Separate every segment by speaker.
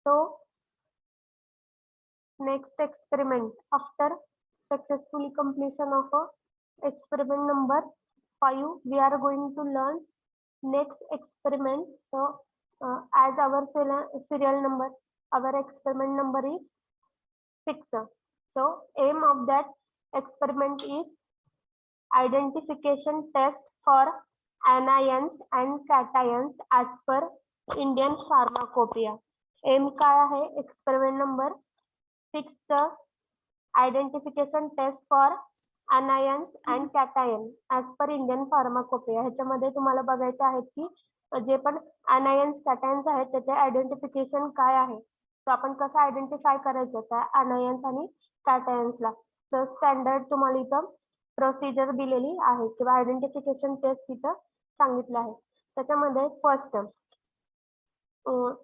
Speaker 1: So next experiment, after successfully completion of experiment number 5, we are going to learn next experiment. So as our serial number, our experiment number is 6. So aim of that experiment is identification test for anions and cations as per Indian Pharmacopoeia. Aim काय आहे experiment number 6 identification test for anions and cation as per Indian pharmacopoeia. ह्याच्यामध्ये तुम्हाला बघायचे आहेत की जे पण अनायन्स कॅटायन्स आहेत त्याचे आयडेंटिफिकेशन काय आहे, तर आपण कसं आयडेंटिफाय करायचं त्या अनायन्स आणि कॅटायन्सला. तर स्टँडर्ड तुम्हाला इथं प्रोसिजर दिलेली आहे किंवा आयडेंटिफिकेशन टेस्ट इथं सांगितलं आहे. त्याच्यामध्ये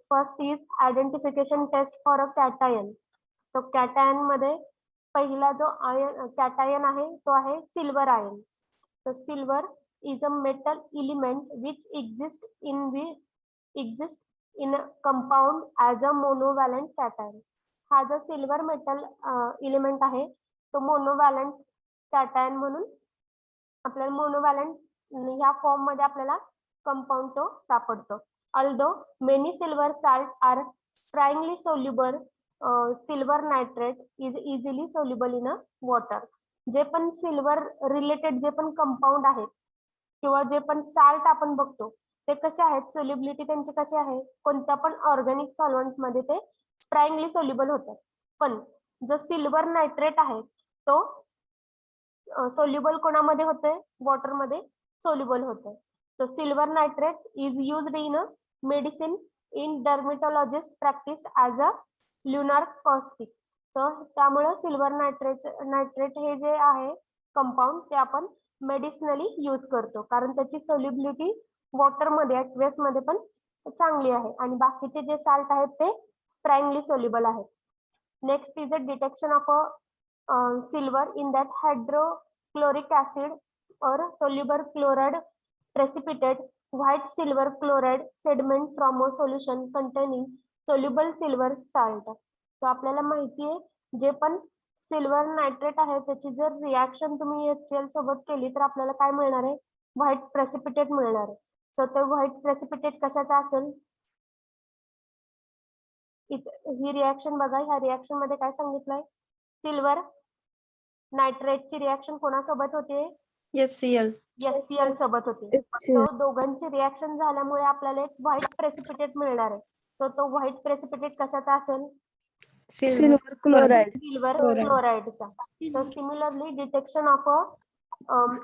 Speaker 1: first is identification test for a cation. So cation मध्ये पहिला जो आयन कॅटायन आहे तो आहे सिल्वर आयन. तर silver is a metal element which exist in compound as a monovalent cation. हा जो सिल्वर मेटल एलिमेंट आहे तो मोनोव्हॅलंट कॅटायन म्हणून आपल्याला मोनोव्हॅलंट ह्या फॉर्म मध्ये आपल्याला कंपाऊंड तो सापडतो. Although many silver salts are strongly soluble, silver nitrate is easily soluble in a water. जे पण सिल्वर रिलेटेड जे पण कंपाऊंड आहेत किंवा जे पण साल्ट आपण बघतो ते कसे आहेत, सोल्युबिलिटी त्यांची कशी आहे, कोणत्या पण ऑर्गॅनिक सॉल्व्हंट मध्ये ते स्ट्रॉंगली सोल्युबल होतात. पण जो सिल्वर नायट्रेट आहे तो सोल्युबल कोणामध्ये होते, वॉटर मध्ये सोल्युबल होते. So silver nitrate is used in a medicine in dermatologist practice as a lunar caustic. So त्यामुळे सिल्वर नायट्रेट हे जे आहे कंपाऊंड ते आपण मेडिसिनली यूज करतो कारण त्याची सोल्युबिलिटी वॉटर मध्ये ऍक्वेस मध्ये पण चांगली आहे आणि बाकीचे जे साल्ट आहेत ते स्ट्रॉंगली सोल्युबल आहेत. Next is a detection of a silver in that hydrochloric acid और सोल्युबर chloride precipitate white silver chloride sediment from a solution containing soluble silver salt. तो आपल्याला माहिती आहे जे पण सिल्वर नायट्रेट आहे त्याची जर रिएक्शन तुम्ही HCl सोबत केली तर आपल्याला काय मिळणार आहे, व्हाईट प्रेसिपिटेट मिळणार आहे. तर ते व्हाईट प्रेसिपिटेट कशाचा असेल, ही रिएक्शन बघा. ह्या रिएक्शन मध्ये काय सांगितलंय, सिल्वर नायट्रेटची रिएक्शन कोणासोबत होते, HCl सोबत होते. तो दोघांची रिएक्शन झाल्यामुळे आपल्याला एक व्हाईट प्रेसिपिटेट मिळणार आहे. तर तो व्हाईट प्रेसिपिटेट कशाचा असेल,
Speaker 2: सिल्वर क्लोराइड.
Speaker 1: सिल्वर क्लोराइडचा. तर similarly detection of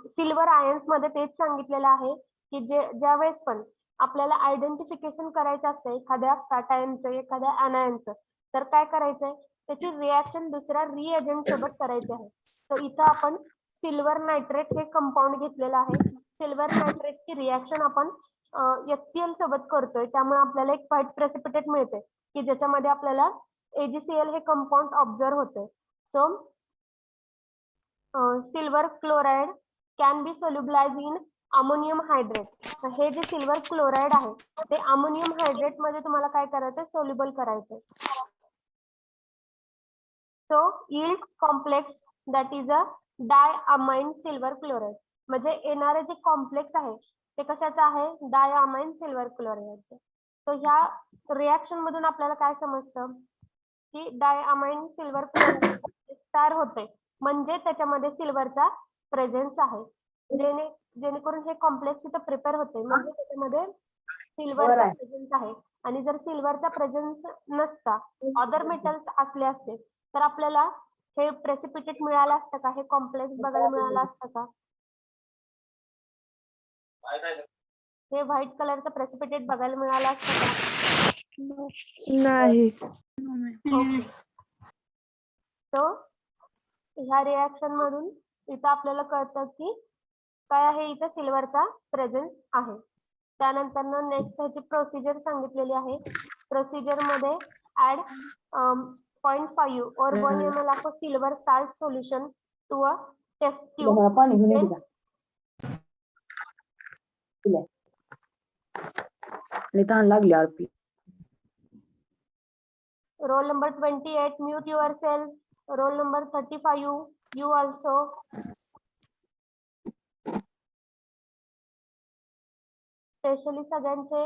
Speaker 1: silver ions मध्ये तेच सांगितलेलं आहे की ज्या वेळेस पण आपल्याला आयडेंटिफिकेशन करायचं असतं एखाद्या कॅटायनचं एखाद्या अनायनचं, तर काय करायचंय, त्याची रिएक्शन दुसऱ्या रिएजंट सोबत करायची आहे. तर इथं आपण सिल्वर नायट्रेट हे कंपाऊंड घेतलेलं आहे. सिल्वर नायट्रेटची रिएक्शन आपण HCl सोबत करतोय त्यामुळे आपल्याला एक व्हाईट प्रेसिपिटेट मिळते की ज्याच्यामध्ये आपल्याला AgCl हे कंपाऊंड ऑब्झर्व होते. So silver chloride can be solubilise in ammonium hydrate. हे जे सिल्वर क्लोराइड आहे ते अमोनियम हायड्रेट मध्ये तुम्हाला काय करायचंय, सोल्युबल करायचंय. So yield complex that is a diammine silver chloride. म्हणजे येणारे जे कॉम्प्लेक्स आहे ते कशाचं आहे, डायअमाइन सिल्वर क्लोराइडचं. तर ह्या रिएक्शन मधून आपल्याला काय समजतं की डायअमाइन सिल्वर क्लोराइड तयार होते म्हणजे त्याच्यामध्ये सिल्वरचा प्रेझेन्स आहे. जेणेकरून हे कॉम्प्लेक्स इथं प्रिपेअर होते म्हणजे त्याच्यामध्ये सिल्वरचा प्रेझेन्स आहे. आणि जर सिल्वरचा प्रेझेन्स नसता, अदर मेटल्स असले असते तर आपल्याला हे प्रेसिपिटेट मिळालं असतं का, हे कॉम्प्लेक्स बघायला मिळालं असतं का, हे व्हाईट कलरचं प्रेसिपिटेट बघायला मिळालं असतं का,
Speaker 2: नाही.
Speaker 1: सो ह्या रिएक्शन मधून इथं आपल्याला कळतं की काय आहे, इथं सिल्वरचा प्रेझेन्स आहे. त्यानंतर नेक्स्ट ह्याची प्रोसिजर सांगितलेली आहे. प्रोसिजर मध्ये add 0.5 or 1 ml of silver salt solution to a test tube.
Speaker 3: तहान लागली RP.
Speaker 1: Roll number 28, mute yourself. Roll number 35, you also. Specially सगळ्यांचे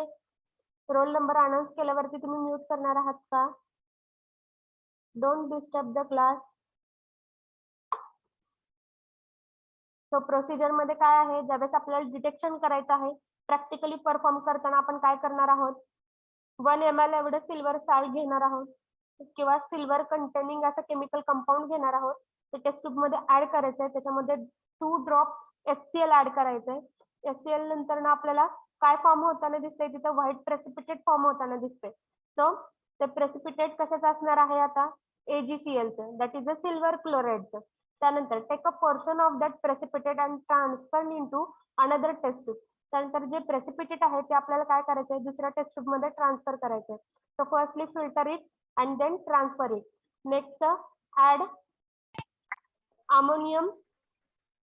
Speaker 1: रोल नंबर अनाउन्स केल्यावरती तुम्ही म्यूट करणार आहात का? Don't disturb the class. So procedure मध्ये काय आहे, ज्यावेळेस आपल्याला डिटेक्शन करायचं आहे, प्रॅक्टिकली परफॉर्म करताना आपण काय करणार आहोत, 1 ml एवढं सिल्वर सॉल्ट घेणार आहोत किंवा सिल्वर कंटेनिंग असं केमिकल कंपाऊंड घेणार आहोत. ते टेस्ट ट्यूब मध्ये ऍड करायचं आहे. त्याच्यामध्ये 2 ड्रॉप HCl ऍड करायचंय. HCl नंतर ना आपल्याला काय फॉर्म होताना दिसतंय, तिथं व्हाईट प्रेसिपिटेट फॉर्म होताना दिसतंय. सो ते प्रेसिपिटेट कशाचं असणार आहे आता, AgCl चं, दॅट इज अ सिल्वर क्लोराइडचं. त्यानंतर take a portion of that precipitate and transfer into another test tube. त्यानंतर जे प्रेसिपिटेट आहे ते आपल्याला काय करायचंय, दुसऱ्या टेस्ट ट्यूब मध्ये ट्रान्सफर करायचंय. So firstly filter it and then transfer it. Next add ammonium.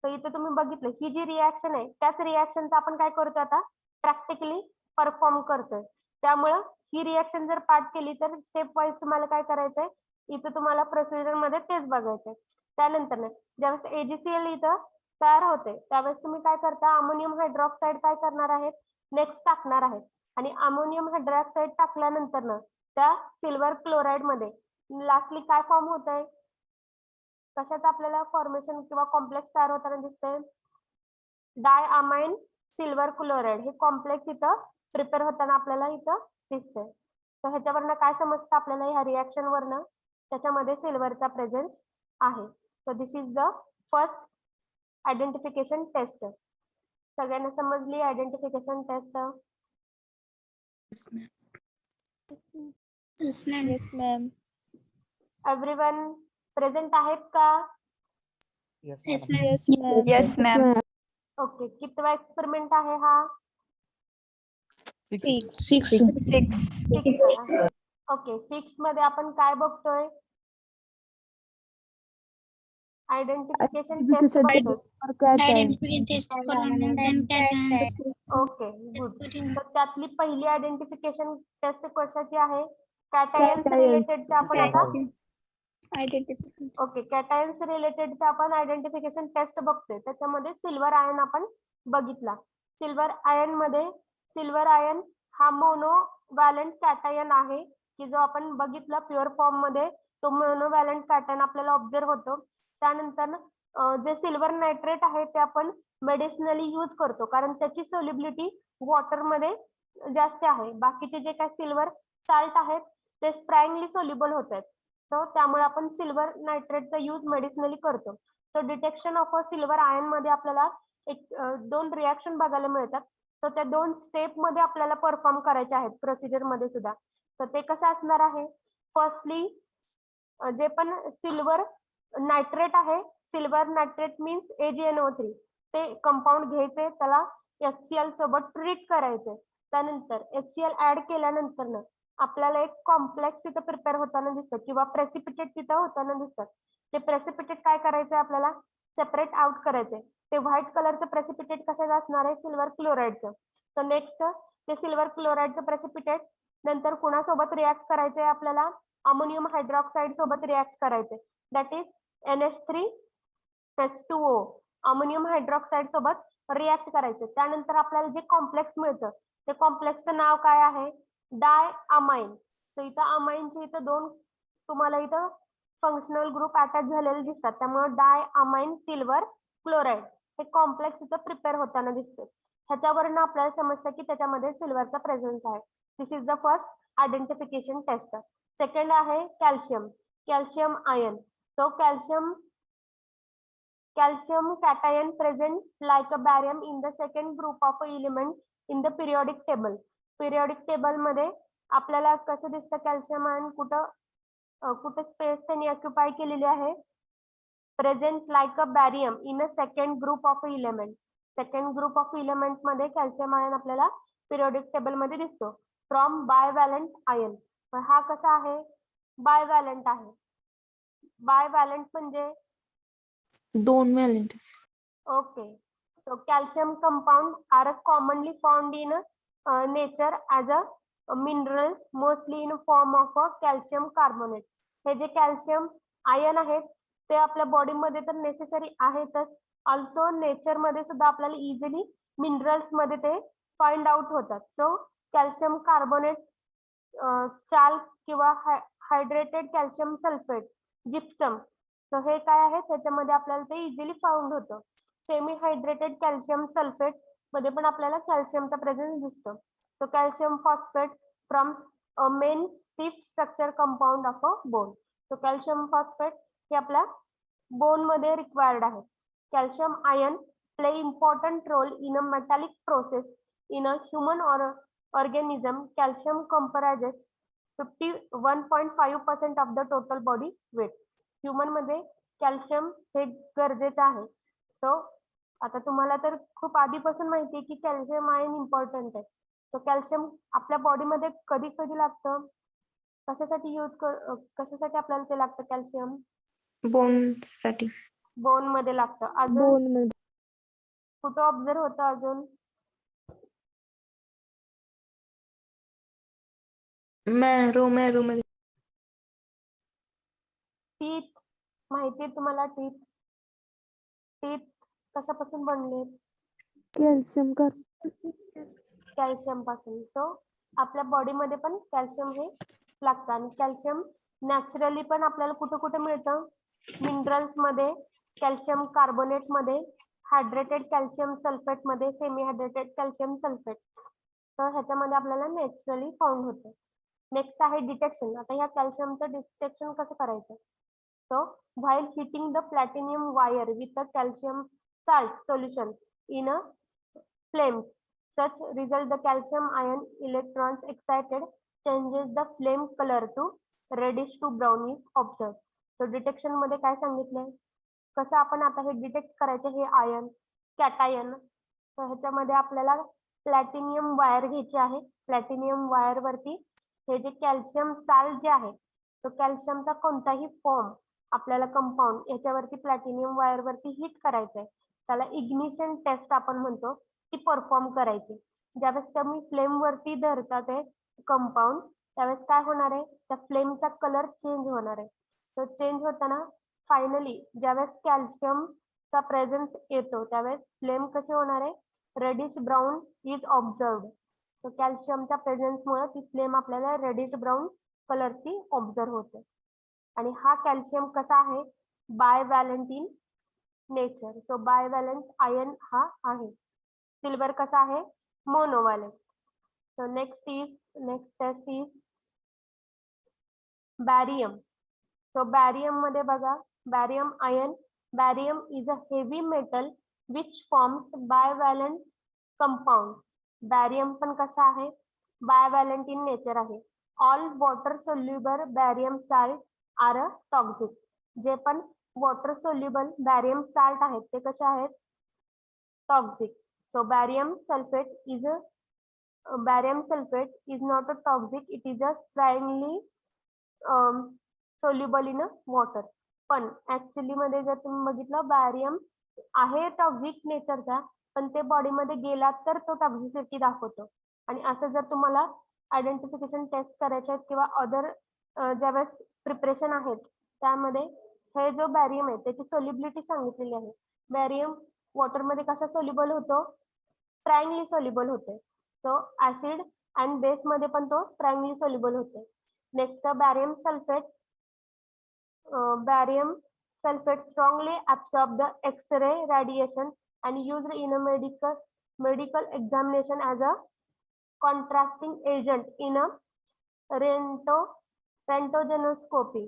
Speaker 1: तर इथे तुम्ही बघितलं ही जी रिॲक्शन आहे त्याच रिॲक्शनचा आपण काय करतो आता, प्रॅक्टिकली परफॉर्म करतोय. त्यामुळं ही रिॲक्शन जर पाठ केली तर स्टेप वाईज तुम्हाला काय करायचंय, इथं तुम्हाला प्रोसिजर मध्ये तेच बघायचंय. त्यानंतर ज्यावेळेस AgCl इथं तयार होते त्यावेळेस तुम्ही काय करता, अमोनियम हायड्रॉक्साईड काय करणार आहेत, नेक्स्ट टाकणार आहेत. आणि अमोनियम हायड्रॉक्साईड टाकल्यानंतर ना त्या सिल्वर क्लोराइड मध्ये लास्टली काय फॉर्म होत आहे, कशाचं आपल्याला फॉर्मेशन किंवा कॉम्प्लेक्स तयार होताना दिसतंय, डायअमाइन सिल्वर क्लोराइड. हे कॉम्प्लेक्स इथं प्रिपेअर होताना आपल्याला इथं दिसतंय. तर ह्याच्यावरनं काय समजतं आपल्याला, ह्या रिॲक्शन वरनं त्याच्यामध्ये सिल्वरचा प्रेझेन्स आहे. So this is the first identification test. सगळ्यांना समजली identification test?
Speaker 2: Yes, ma'am.
Speaker 1: Everyone present आहेत का?
Speaker 2: Yes, ma'am.
Speaker 3: Yes, ma'am.
Speaker 1: Okay, कितवा एक्सपेरिमेंट आहे हा?
Speaker 3: 6.
Speaker 1: ओके, 6 मध्ये आपण काय बघतोय, आयडेंटिफिकेशन टेस्ट बघतोय. Okay good. तर त्यातली पहिली आयडेंटिफिकेशन टेस्ट कशाची आहे, कॅटायन्स रिलेटेडच्या आपण आता ओके कॅटायन्स रिलेटेडच्या आपण आयडेंटिफिकेशन टेस्ट बघतोय. त्याच्यामध्ये सिल्वर आयन आपण बघितला. सिल्वर आयन मध्ये सिल्वर आयन हा मोनोव्हॅलंट कॅटायन आहे की जो आपण बघितला प्युअर फॉर्म मध्ये, तो मोनोव्हॅलंट कॅटायन आपल्याला ऑब्झर्व होतो. त्यानंतर जे सिल्वर नायट्रेट आहे ते आपण मेडिसिनली यूज करतो कारण त्याची सोल्युबिलिटी वॉटर मध्ये जास्त आहे. बाकीचे जे काही सिल्वर साल्ट आहेत ते स्प्राइंगली सोल्युबल होत आहेत. सो त्यामुळे आपण सिल्वर नायट्रेटचा यूज मेडिसिनली करतो. So detection of a silver ion मध्ये आपल्याला एक 2 रिॲक्शन बघायला मिळतात. तर त्या 2 स्टेप मध्ये आपल्याला परफॉर्म करायचे आहेत प्रोसिजर मध्ये सुद्धा. तर ते कसं असणार आहे, फर्स्टली जे पण सिल्वर नायट्रेट आहे, सिल्वर नायट्रेट मीन्स AgNO3, ते कंपाऊंड घ्यायचे, त्याला HCl सोबत ट्रीट करायचे. त्यानंतर HCl ऍड केल्यानंतर ना आपल्याला एक कॉम्प्लेक्स तिथं प्रिपेअर होताना दिसतं किंवा प्रेसिपिटेट तिथं होताना दिसतात. ते प्रेसिपिटेट काय करायचे, आपल्याला सेपरेट आउट करायचे. ते व्हाईट कलरचं प्रेसिपिटेट कशाचं असणार आहे, सिल्वर क्लोराइडचं. तर नेक्स्ट ते सिल्वर क्लोराइडचं प्रेसिपिटेट नंतर कुणासोबत रिॲक्ट करायचे, आपल्याला अमोनियम हायड्रॉक्साईड सोबत रिॲक्ट करायचे, that is NH3H2O ammonium hydroxide सोबत रिॲक्ट करायचे. त्यानंतर आपल्याला जे कॉम्प्लेक्स मिळतं ते कॉम्प्लेक्सचं नाव काय आहे, डायअमाइन. तर इथं अमाइनचे इथं 2 तुम्हाला इथं फंक्शनल ग्रुप अटॅच झालेले दिसतात, त्यामुळे डायअमाइन सिल्वर क्लोराइड हे कॉम्प्लेक्स इथं प्रिपेअर होताना दिसते. ह्याच्यावरनं आपल्याला समजतं की त्याच्यामध्ये सिल्वरचा प्रेझेन्स आहे. This is the first identification test. Second आहे calcium, calcium ion. So calcium cation present like a barium in the second group of element in the periodic table. Periodic table मध्ये आपल्याला कसं दिसतं कॅल्शियम आयन, कुठं space त्यांनी occupy केलेली आहे, present like a barium in a second group of element. Second group of element मध्ये calcium ion आपल्याला पिरियोडिक टेबल मध्ये दिसतो फ्रॉम बायव्हॅलंट आयन. हा कसा आहे, बायव्हॅलंट आहे. बायव्हॅलंट म्हणजे
Speaker 2: 2 व्हॅलेंट.
Speaker 1: okay, so calcium compound are commonly found in nature as a minerals mostly in form of a calcium carbonate. हे जे कॅल्शियम आयन आहेत ते आपल्या बॉडीमध्ये तर नेसेसरी आहेतच, ऑल्सो नेचर मध्ये सुद्धा आपल्याला इझिली मिनरल्स मध्ये ते फाइंड आउट होतात. सो कॅल्शियम कार्बोनेट, चाल किंवा hydrated calcium sulphate, gypsum, so हे काय आहे त्याच्यामध्ये आपल्याला ते इझिली फाउंड होतं. सेमी हायड्रेटेड कॅल्शियम सल्फेट मध्ये पण आपल्याला कॅल्शियमचा प्रेझेन्स दिसतो. So calcium phosphate from main stiff structure compound of a bone. So calcium phosphate हे आपल्या बोन मध्ये रिक्वायर्ड आहे. Calcium ion play important role in a metallic process in a human organism. Calcium comprises 51.5% of the total body weight. Human मध्ये calcium हे गरजेचं आहे. So आता तुम्हाला तर खूप आधीपासून माहिती आहे की कॅल्शियम आयन इम्पॉर्टंट आहे. सो कॅल्शियम आपल्या बॉडीमध्ये कधी कधी लागतं, कशासाठी कशासाठी आपल्याला ते लागतं कॅल्शियम?
Speaker 2: बोन्स साठी.
Speaker 1: बोन मध्ये लागतं. अजून कुठं ऑब्झर्व होतं अजून?
Speaker 2: मॅरो मध्ये.
Speaker 1: टीथ माहिती आहे तुम्हाला? टीथ टीथ कशापासून बनले? कॅल्शियम पासून. सो आपल्या बॉडीमध्ये पण कॅल्शियम हे लागतं आणि कॅल्शियम नॅचरली पण आपल्याला कुठे कुठे मिळतं? मिनरल्स मध्ये, कॅल्शियम कार्बोनेट मध्ये, हायड्रेटेड कॅल्शियम सल्फेट मध्ये, सेमी हायड्रेटेड कॅल्शियम सल्फेट. तर ह्याच्यामध्ये आपल्याला नॅचरली फाउंड होतं. नेक्स्ट आहे डिटेक्शन. आता ह्या कॅल्शियमचं डिटेक्शन कसं करायचं? So while heating the platinum wire with a calcium salt solution in a flames, such result the calcium ion electrons excited changes the flame color to reddish to brown is observed. So detection मध्ये काय सांगितलंय? कसं आपण आता हे detect करायचं हे ion cation. तर ह्याच्यामध्ये आपल्याला प्लॅटिनियम वायर घ्यायची आहे. प्लॅटिनियम वायर वरती हे जे कॅल्शियम साल्ट जे आहे, तो कॅल्शियमचा कोणताही फॉर्म आपल्याला कंपाऊंड याच्यावरती प्लॅटिनियम वायर वरती हिट करायचंय. त्याला इग्निशन टेस्ट आपण म्हणतो, ती परफॉर्म करायची. ज्यावेळेस तुम्ही फ्लेम वरती धरता ते कंपाऊंड, त्यावेळेस काय होणार आहे? त्या फ्लेमचा कलर चेंज होणार आहे. तो चेंज होताना फायनली ज्यावेळेस कॅल्शियमचा प्रेझेन्स येतो त्यावेळेस फ्लेम कशी होणार आहे? Reddish brown is observed. So कॅल्शियमच्या प्रेझेन्समुळे ती फ्लेम आपल्याला रेडिश ब्राऊन कलरची ऑब्झर्व होते. आणि हा कॅल्शियम कसा आहे? Bivalent in nature. So bivalent ion हा आहे. सिल्वर कसा आहे? Monovalent. So next test is barium. So barium मध्ये बघा, barium ion. Barium is a heavy metal which forms bivalent compound. Barium पण कसा आहे? बायव्हॅलेंट इन नेचर आहे. All water soluble barium salt are a toxic. जे पण water soluble barium salt आहेत ते कसे आहेत? Toxic. So barium sulphate is not a toxic. It is a strongly soluble in water. पण ऍक्च्युली मध्ये जर तुम्ही बघितलं, बॅरियम आहे टॉक्सिक नेचरचा, पण ते बॉडीमध्ये गेला तर तो टॉक्सिसिटी दाखवतो. आणि असं जर तुम्हाला आयडेंटिफिकेशन टेस्ट करायचे आहेत किंवा अदर ज्यावेळेस प्रिपरेशन आहेत त्यामध्ये हे जो बॅरियम आहे त्याची सोल्युबिलिटी सांगितलेली आहे. बॅरियम वॉटरमध्ये कसा सोल्युबल होतो? स्ट्रॉंगली सोल्युबल होते. सो ऍसिड अँड बेस मध्ये पण तो स्ट्रॉंगली सोल्युबल होते. Next barium sulphate. barium sulfate strongly absorb the X-ray radiation and used in a medical examination as a contrasting agent in a rentgenoscopy.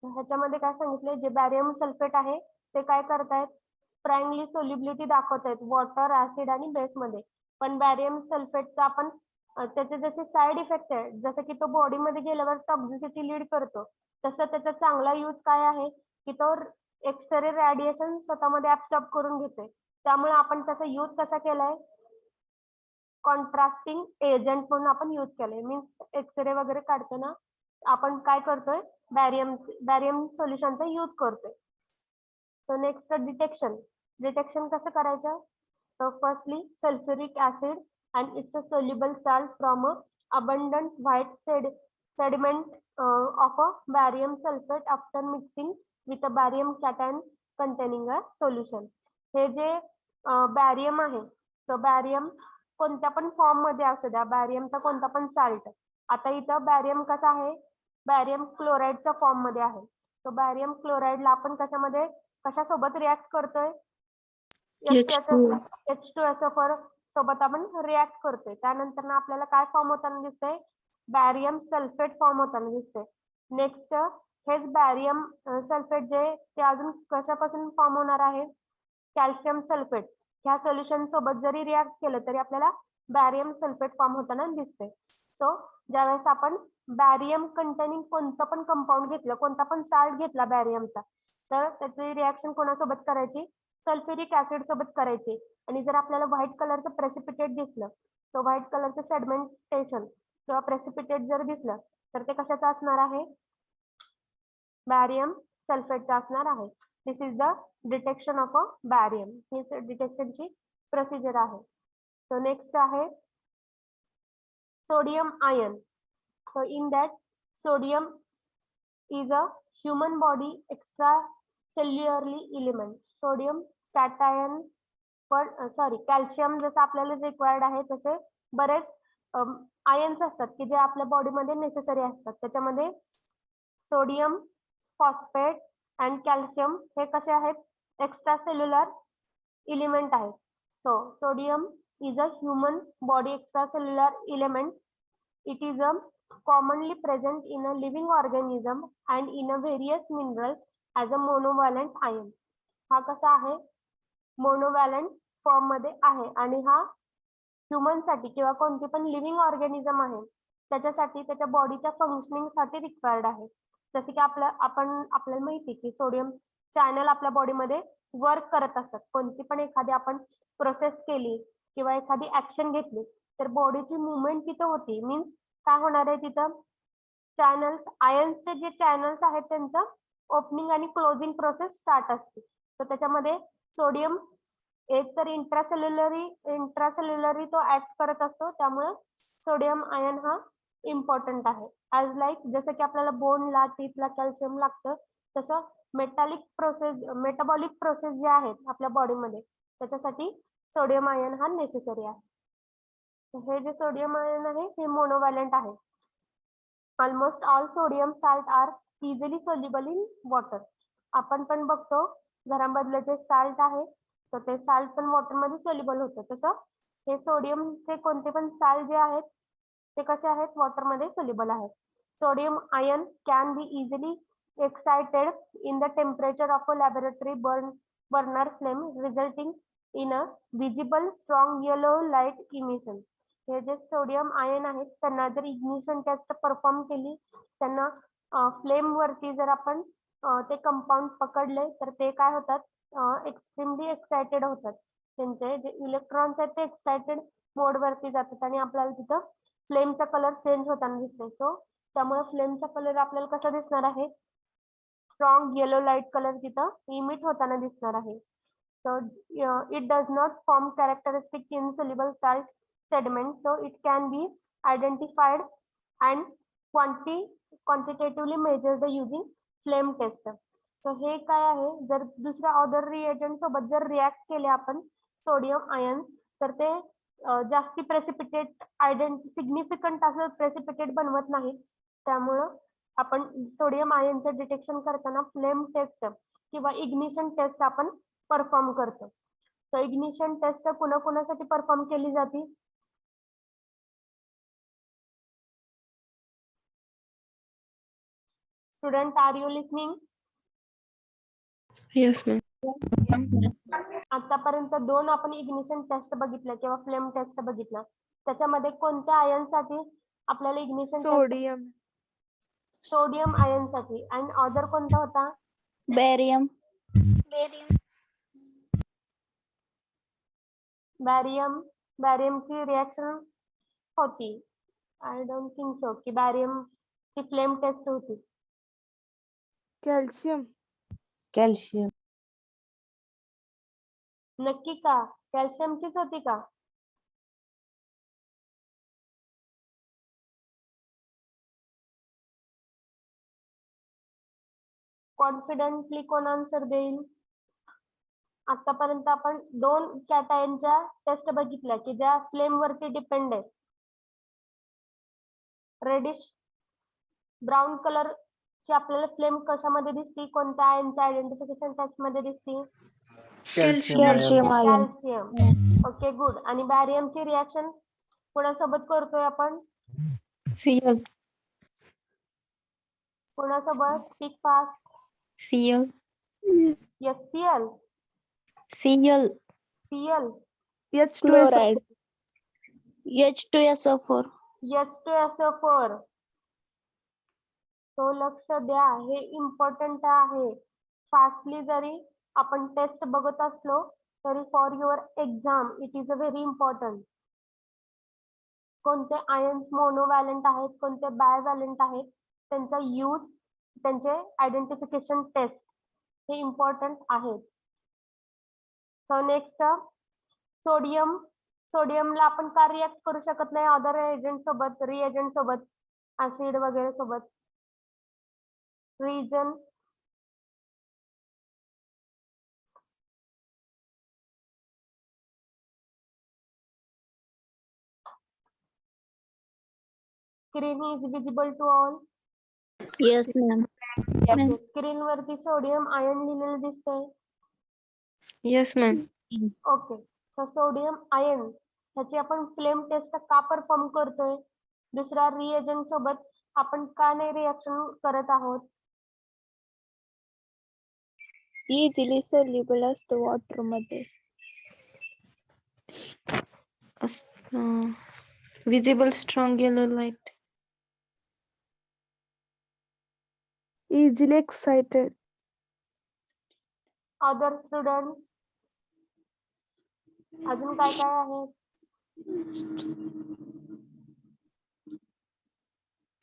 Speaker 1: ह्याच्यामध्ये काय सांगितले? जे बॅरियम sulphate आहे ते काय करतायत? स्ट्रॉंगली सोल्युबिलिटी दाखवतायत वॉटर, ऍसिड आणि बेस मध्ये. पण बॅरियम सल्फेटचा आपण त्याचे जसे साईड इफेक्ट आहे, जसं की तो बॉडीमध्ये गेल्यावर टॉक्सिसिटी लीड करतो, तसं त्याचा चांगला यूज काय आहे की तो एक्सरे रेडिएशन स्वतःमध्ये ऍब्सॉर्ब करून घेतोय. त्यामुळे आपण त्याचा यूज कसा केलाय? कॉन्ट्रास्टिंग एजंट म्हणून आपण यूज केलंय. मीन्स एक्सरे वगैरे काढताना आपण काय करतोय? बॅरियम सोल्युशनचा यूज करतोय. So next detection. डिटेक्शन कसं करायचं? So firstly sulphuric acid and it's a soluble salt from a abundant white sediment of a barium sulfate after mixing with a barium cation containing a solution. हे जे बॅरियम आहे, तो बॅरियम कोणत्या पण form मध्ये असू द्या, बॅरियमचा कोणता पण साल्ट. आता इथं बॅरियम कसा आहे, बॅरियम क्लोराइडच्या फॉर्म मध्ये आहे. तो बॅरियम क्लोराइडला आपण कशामध्ये कशासोबत रिॲक्ट करतोय, H2SO4 सोबत आपण रिॲक्ट करतोय. त्यानंतर आपल्याला काय फॉर्म होताना दिसतंय, बॅरियम सल्फेट फॉर्म होताना दिसतंय. नेक्स्ट हेच बॅरियम सल्फेट जे ते अजून कशापासून फॉर्म होणार आहे, कॅल्शियम सल्फेट. ह्या सोल्युशन सोबत जरी रिॲक्ट केलं तरी आपल्याला बॅरियम सल्फेट फॉर्म होताना दिसते. सो ज्यावेळेस आपण बॅरियम कंटेनिंग कोणतं पण कंपाऊंड घेतलं, कोणता पण साल्ट घेतला बॅरियमचा, तर त्याची रिॲक्शन कोणासोबत करायची, सल्फ्युरिक ऍसिड सोबत करायची. आणि जर आपल्याला व्हाईट कलरचं प्रेसिपिटेट दिसलं, तर व्हाईट कलरचं सेडमेंटेशन किंवा प्रेसिपिटेट जर दिसलं तर ते कशाचं असणार आहे, बॅरियम सल्फेटचा असणार आहे. This is the detection of a barium. ही डिटेक्शनची प्रोसिजर आहे. सो नेक्स्ट आहे sodium ion. So in that, sodium is a human body extracellularly element. Sodium cation पण कॅल्शियम जसं आपल्याला रिक्वायर्ड आहे तसे बरेच आयन्स असतात की जे आपल्या बॉडीमध्ये नेसेसरी असतात. त्याच्यामध्ये सोडियम, फॉस्फेट अँड कॅल्शियम हे कसे आहेत, एक्स्ट्रा सेल्युलर एलिमेंट आहेत. So sodium is a human body extracellular element. It is commonly present in a living organism and in a various minerals as a monovalent ion. हा कसा आहे, मोनोव्हॅलंट form मध्ये आहे आणि हा ह्युमन साठी किंवा कोणती पण लिव्हिंग ऑर्गॅनिझम आहे त्याच्यासाठी त्याच्या बॉडीच्या फंक्शनिंग साठी रिक्वायर्ड आहे. जसे की आपल्याला माहिती की सोडियम चॅनल आपल्या बॉडीमध्ये वर्क करत असतात. कोणती पण एखादी आपण प्रोसेस केली किंवा एखादी ऍक्शन घेतली तर बॉडीची मुवमेंट तिथं होती. मीन्स काय होणार आहे, तिथं चॅनल्स, आयन्सचे जे चॅनल्स आहेत त्यांचं ओपनिंग आणि क्लोजिंग प्रोसेस स्टार्ट असते. तर त्याच्यामध्ये सोडियम एक तर इंट्रासेल्युलरी तो ऍक्ट करत असतो. त्यामुळे सोडियम आयन हा इम्पॉर्टंट आहे. ऍज लाईक जसं की आपल्याला बोनला, टीथला कॅल्शियम लागतं, तसं मेटाबॉलिक प्रोसेस जे आहेत आपल्या बॉडीमध्ये त्याच्यासाठी सोडियम आयन हा नेसेसरी आहे. हे जे सोडियम आयन आहे हे मोनोव्हॅलंट आहे. Almost all sodium salt are easily soluble in water. आपण पण बघतो घरामधलं जे साल्ट आहे तर ते साल्ट पण वॉटर मध्ये सोल्युबल होतं. तसं हे सोडियमचे कोणते पण साल्ट जे आहेत ते कसे आहेत, वॉटर मध्ये सोल्युबल आहेत. Sodium ion can be easily excited in the temperature of a laboratory burner flame resulting in a visible strong yellow light emission. हे जे सोडियम आयन आहेत त्यांना जर इग्निशन टेस्ट परफॉर्म केली, त्यांना फ्लेम वरती जर आपण ते कंपाऊंड पकडले तर ते काय होतात, एक्स्ट्रीमली एक्साइटेड होतात. त्यांचे जे इलेक्ट्रॉन्स आहेत ते एक्साइटेड मोड वरती जातात आणि आपल्याला तिथं फ्लेमचा कलर चेंज होताना दिसतो. सो त्यामुळे फ्लेमचा कलर आपल्याला कसा दिसणार आहे, स्ट्रॉंग येलो लाईट कलर तिथं इमिट होताना दिसणार आहे. So it does not form characteristic insoluble salt sediment, so it can be identified and quantitatively measured the using flame test. So हे काय आहे, जर दुसऱ्या अदर रिएजंट सोबत जर रिॲक्ट केले आपण सोडियम आयन तर ते जास्ती प्रेसिपिटेट सिग्निफिकंट असं प्रेसिपिटेट बनवत नाही. त्यामुळं आपण सोडियम आयनचं डिटेक्शन करताना फ्लेम टेस्ट किंवा इग्निशन टेस्ट आपण परफॉर्म करतो. तर इग्निशन टेस्ट कोणाकोणासाठी परफॉर्म केली जाते, student are you listening?
Speaker 2: Yes, ma'am.
Speaker 1: आतापर्यंत 2 आपण इग्निशन टेस्ट बघितलं किंवा फ्लेम टेस्ट बघितलं. त्याच्यामध्ये कोणत्या आयनसाठी आपल्याला इग्निशन टेस्ट, सोडियम आयन साठी, आणि अदर कोणता होता,
Speaker 3: Barium.
Speaker 1: बॅरियमची रिॲक्शन होती. आय डोंट थिंक सो की बॅरियमची फ्लेम टेस्ट होती.
Speaker 3: Calcium.
Speaker 1: नक्की का, कॅल्शियमचीच होती का? कॉन्फिडेंटली कोण आन्सर देईल? आतापर्यंत आपण 2 कॅटायनच्या टेस्ट बघितल्या की ज्या फ्लेम वरती डिपेंड आहेत. रेडिश ब्राऊन कलर ची आपल्याला फ्लेम कशामध्ये दिसती? कोणत्या आयनच्या आयडेंटिफिकेशन टेस्ट मध्ये दिसती?
Speaker 3: Calcium ion.
Speaker 1: Calcium. Okay good. आणि बॅरियमची रिएक्शन कोणासोबत करतोय आपण?
Speaker 2: Cl.
Speaker 1: कोणासोबत? Speak fast.
Speaker 2: Cl.
Speaker 1: HCl.
Speaker 2: Cl.
Speaker 1: Cl.
Speaker 3: Chloride. H2SO4.
Speaker 1: H2SO4. तो लक्ष द्या, हे इम्पॉर्टंट आहे. फास्टली जरी आपण टेस्ट बघत असलो तरी for your exam it is a very important. कोणते आयन्स मोनोव्हॅलंट आहेत, कोणते बायव्हॅलंट आहेत, त्यांचा यूज, त्यांचे आयडेंटिफिकेशन टेस्ट हे इम्पॉर्टंट आहेत. So next sodium. सोडियमला आपण का रिएक्ट करू शकत नाही अदर एजंट सोबत, रिएजंट सोबत, ऍसिड वगैरे सोबत? Reason? Screen is visible to all.
Speaker 3: Yes, ma'am.
Speaker 1: Screen वरती सोडियम आयन लिहिलेलं दिसतंय.
Speaker 2: Yes, ma'am.
Speaker 1: ओके. तर सोडियम आयन ह्याची आपण फ्लेम टेस्ट का परफॉर्म करतोय? दुसऱ्या रिएजंट सोबत आपण का नाही रिएक्शन करत आहोत?
Speaker 3: इझिली सोल्युबल असतो वॉटर मध्ये.
Speaker 2: Visible strong yellow light.
Speaker 3: Easily excited.
Speaker 1: Other student अजून काय काय आहे?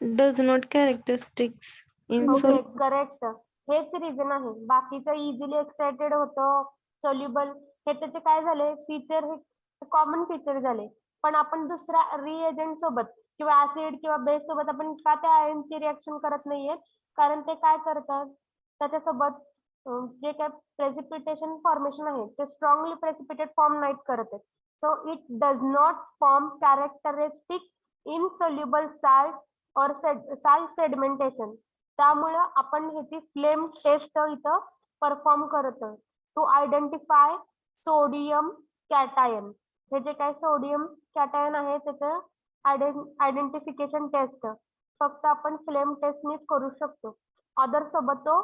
Speaker 2: Does not characteristics in
Speaker 1: okay correct. हेच रिझन आहे. बाकीचं इझिली एक्साइटेड होतं, सोल्युबल, हे त्याचे काय झाले फीचर, हे कॉमन फीचर झाले. पण आपण दुसऱ्या रिएजंट सोबत किंवा ऍसिड किंवा बेस सोबत आपण का त्या आयनची रिएक्शन करत नाहीये? कारण ते काय करतात, त्याच्यासोबत जे काय प्रेसिपिटेशन फॉर्मेशन आहे ते स्ट्रॉंगली प्रेसिपिटेट फॉर्म नाहीत करत आहेत. So it does not form characteristic insoluble salt और साल्ट सेडिमेंटेशन. त्यामुळं आपण ह्याची फ्लेम टेस्ट इथं परफॉर्म करतो टू आयडेंटिफाय सोडियम कॅटायन. हे जे काय सोडियम कॅटायन आहे त्याचं आयडेंटिफिकेशन टेस्ट फक्त आपण फ्लेम टेस्टनीच करू शकतो. अदर सोबत तो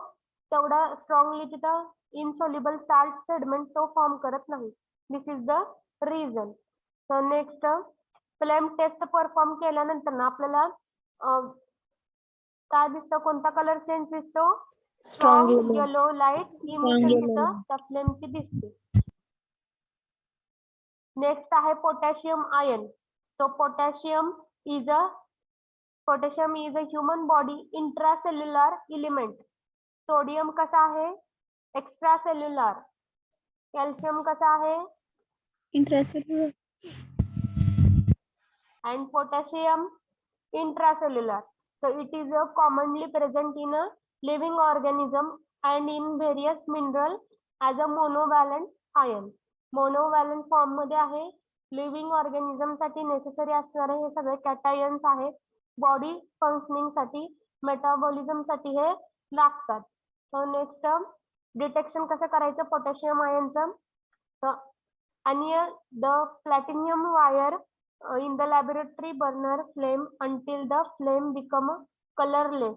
Speaker 1: तेवढा स्ट्रॉंगली तिथं इनसोल्युबल साल्ट सेडमेंट तो फॉर्म करत नाही. This is the reason. So next flame test perform केल्यानंतर ना आपल्याला काय दिसतं, कोणता कलर चेंज दिसतो?
Speaker 3: Strong
Speaker 1: strong
Speaker 3: yellow.
Speaker 1: Yellow light emission
Speaker 3: yellow.
Speaker 1: तिथं त्या फ्लेमची दिसते. नेक्स्ट आहे potassium ion. So potassium is a human body intracellular element. Sodium कसा आहे? Extra cellular. कॅल्शियम कसा आहे?
Speaker 3: Intracellular.
Speaker 1: and potassium intracellular. So it is commonly present in a living organism and in various minerals as a monovalent ion. Monovalent form मध्ये आहे. Living organism साठी necessary असणारे हे सगळे कॅटायन्स आहेत. बॉडी फंक्शनिंग साठी, मेटाबॉलिझम साठी हे लागतात. सो नेक्स्ट डिटेक्शन कसं करायचं पोटॅशियम आयनचं? आणि the platinum wire in the laboratory burner flame until the flame become colorless.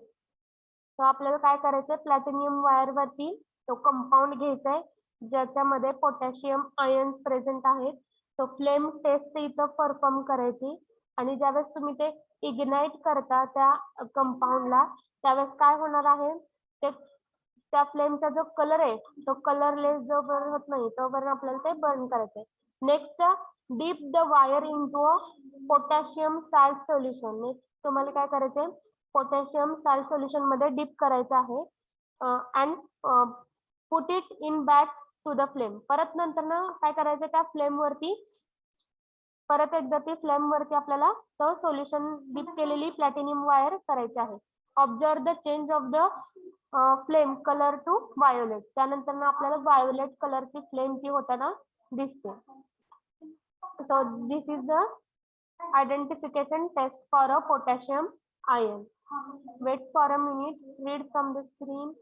Speaker 1: तर आपल्याला काय करायचंय, प्लॅटिनियम वायर वरती तो कंपाऊंड घ्यायचा आहे ज्याच्यामध्ये पोटॅशियम आयन्स प्रेझेंट आहेत. तो फ्लेम टेस्ट इथं परफॉर्म करायची आणि ज्यावेळेस तुम्ही ते इग्नाइट करता त्या कंपाऊंडला त्यावेळेस काय होणार आहे, ते त्या फ्लेमचा जो कलर आहे तो कलरलेस जोपर्यंत होत नाही तोपर्यंत आपल्याला ते बर्न करायचंय. Next dip the wire into potassium salt solution. Next तुम्हाला काय करायचंय, पोटॅशियम साल्ट सोल्युशन मध्ये डीप करायचं आहे and put it in back to the flame. परत नंतर ना काय करायचं, त्या फ्लेम वरती परत एकदा ती फ्लेम वरती आपल्याला तो सोल्युशन डीप केलेली प्लॅटिनियम वायर करायची आहे. Observe the change of the flame colour to violet. त्यानंतर ना आपल्याला व्हायोलेट कलरची फ्लेम जी होताना दिसते. So this is the identification test for a potassium ion. Wait for a minute, read from the screen.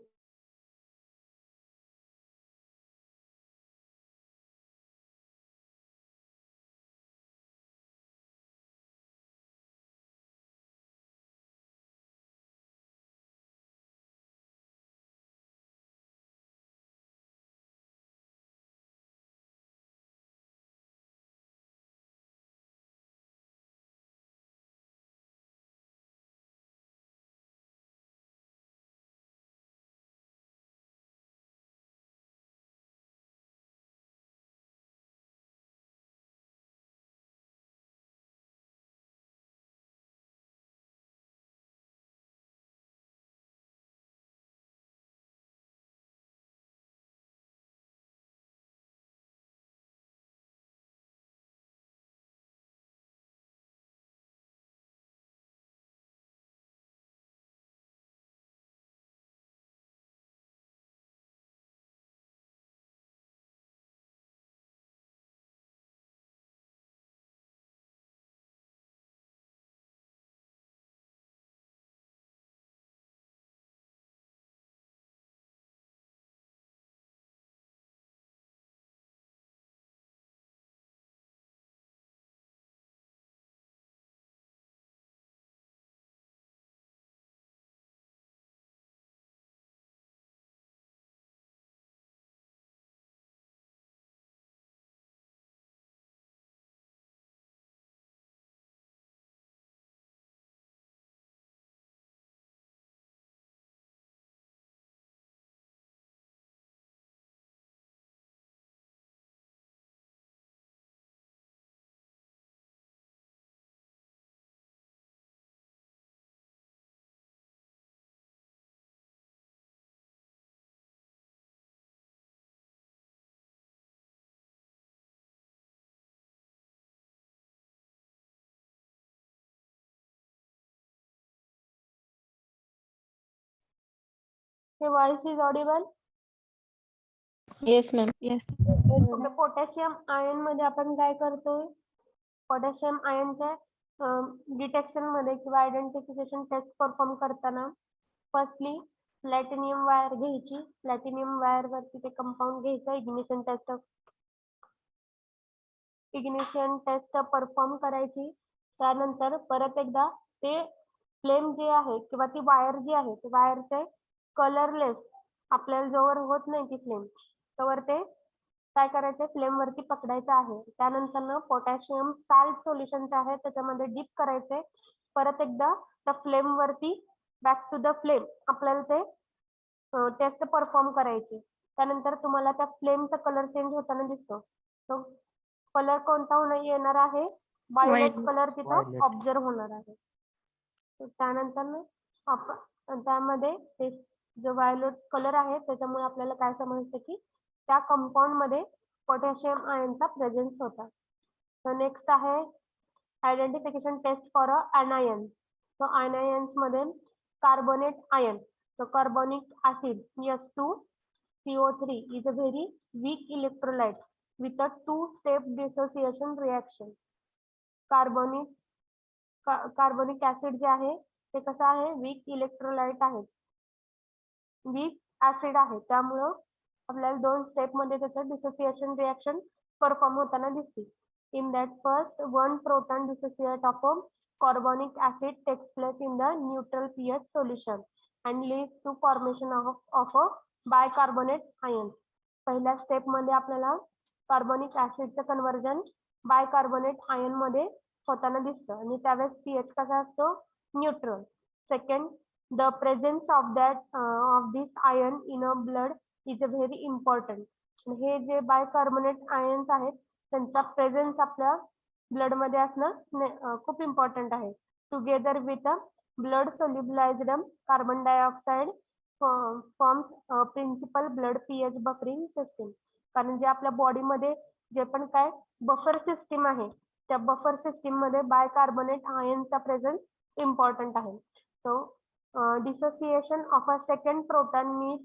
Speaker 1: The voice is audible.
Speaker 2: Yes, ma'am.
Speaker 3: Yes.
Speaker 1: Okay, potassium ion मध्ये आपण काय करतोय? पोटॅशियम आयनच्या डिटेक्शन मध्ये किंवा identification taste perform करताना firstly platinum wire घ्यायची. Platinum wire वरती ते कंपाऊंड घ्यायचं. इग्निशन टेस्ट परफॉर्म करायची. त्यानंतर परत एकदा ते फ्लेम जे आहे किंवा ती वायर जी आहे ती वायरचे कलरलेस आपल्याला जोवर होत नाही ती फ्लेम तोवर ते काय करायचं फ्लेम वरती पकडायचं आहे. त्यानंतर ना पोटॅशियम साल्ट सोल्युशन जे आहे त्याच्यामध्ये डीप करायचे. परत एकदा त्या फ्लेम वरती बॅक टू द फ्लेम आपल्याला ते टेस्ट परफॉर्म करायची. त्यानंतर तुम्हाला त्या फ्लेमचा कलर चेंज होताना दिसतो. तो कलर कोणता येणार आहे? Violet
Speaker 2: Violet.
Speaker 1: कलर तिथं
Speaker 4: Violet.
Speaker 1: ऑब्झर्व होणार आहे. त्यानंतर ना आपण त्यामध्ये ते जो व्हायोलेट कलर आहे त्याच्यामुळे आपल्याला काय समजतं की त्या कंपाऊंड मध्ये पोटॅशियम आयनचा प्रेझेन्स होता. तर नेक्स्ट आहे identification test for anion. So anions मध्ये carbonate ion. So carbonic acid S2CO3 is a very weak electrolyte with a two-step dissociation reaction. Carbonic acid जे आहे ते कसं आहे? वीक इलेक्ट्रोलाइट आहे, वीक ऍसिड आहे. त्यामुळं आपल्याला दोन स्टेप मध्ये त्याचं डिसोसिएशन रिएक्शन परफॉर्म होताना दिसते. In that first, one proton dissociate of a carbonic acid takes place in the neutral pH solution and leads to formation of a bicarbonate ion. पहिल्या step मध्ये आपल्याला कार्बोनिक ऍसिडचं कन्वर्जन बायकार्बोनेट आयन मध्ये होताना दिसतं आणि त्यावेळेस पीएच कसा असतो? Neutral. Second, the presence of this ion in a blood is a very important. हे जे बायकार्बोनेट आयन्स आहेत त्यांचा प्रेझेन्स आपल्या ब्लड मध्ये असणं खूप इम्पॉर्टंट आहे. Together with blood solubilised carbon dioxide forms principal blood pH buffering system. कारण जे आपल्या बॉडीमध्ये जे पण काय बफर सिस्टीम आहे त्या बफर सिस्टीम मध्ये बायकार्बोनेट आयनचा प्रेझेन्स इम्पॉर्टंट आहे. So dissociation of a second proton needs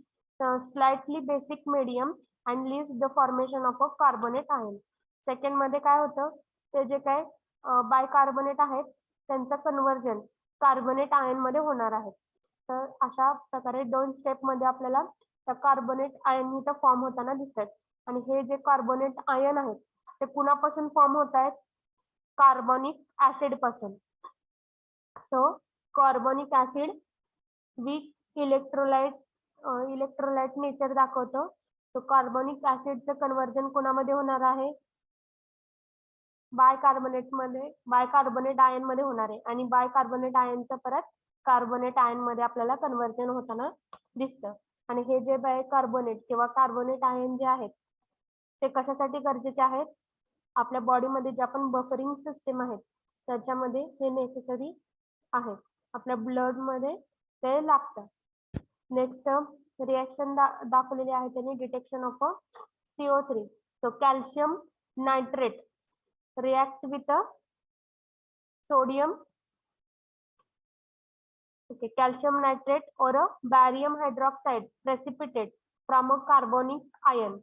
Speaker 1: slightly basic medium and leads the formation of a carbonate ion. Second मध्ये काय होतं, ते जे काय बायकार्बोनेट आहेत त्यांचं कन्व्हर्जन कार्बोनेट आयन मध्ये होणार आहे. तर अशा प्रकारे 2 स्टेप मध्ये आपल्याला त्या कार्बोनेट आयन इथं फॉर्म होताना दिसतात. आणि हे जे कार्बोनेट आयन आहेत ते कुणापासून फॉर्म होत आहेत, कार्बोनिक ऍसिड पासून. So carbonic acid weak electrolyte nature दाखवतो. तो कार्बोनिक ऍसिडचं कन्व्हर्जन कोणामध्ये होणार आहे, बायकार्बोनेट आयन मध्ये होणार आहे. आणि बायकार्बोनेट आयनचं परत कार्बोनेट आयन मध्ये आपल्याला कन्व्हर्जन होताना दिसतं. आणि हे जे बायकार्बोनेट किंवा कार्बोनेट आयन जे आहेत ते कशासाठी गरजेचे आहेत, आपल्या बॉडीमध्ये जे आपण बफरिंग सिस्टीम आहे त्याच्यामध्ये हे नेसेसरी आहे. आपल्या ब्लड मध्ये ते लागतं. नेक्स्ट रिएक्शन दाखवलेली आहे त्यांनी, detection of CO3. So calcium nitrate react with a sodium, calcium nitrate or a barium hydroxide precipitate from a carbonic ion.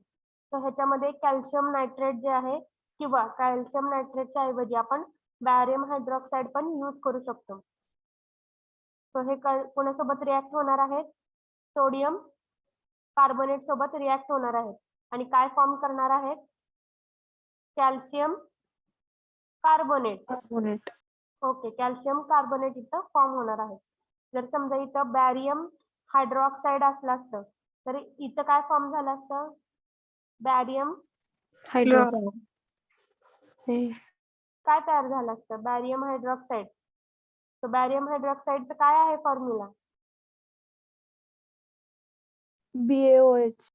Speaker 1: तर ह्याच्यामध्ये कॅल्शियम नायट्रेट जे आहे किंवा कॅल्शियम नायट्रेटच्या ऐवजी आपण बॅरियम हायड्रॉक्साइड पण यूज करू शकतो. तर हे कोणासोबत रिॲक्ट होणार आहेत, सोडियम कार्बोनेट सोबत रिॲक्ट होणार आहेत. आणि काय फॉर्म करणार आहेत, calcium carbonate. Okay, calcium carbonate इथं फॉर्म होणार आहे. जर समजा इथं बॅरियम हायड्रॉक्साइड असलं असतं तर इथं काय फॉर्म झालं असतं, बॅरियम काय तयार झालं असतं, बॅरियम हायड्रॉक्साइड. तर बॅरियम हायड्रॉक्साइडचं काय आहे फॉर्म्युला,
Speaker 3: BaOH.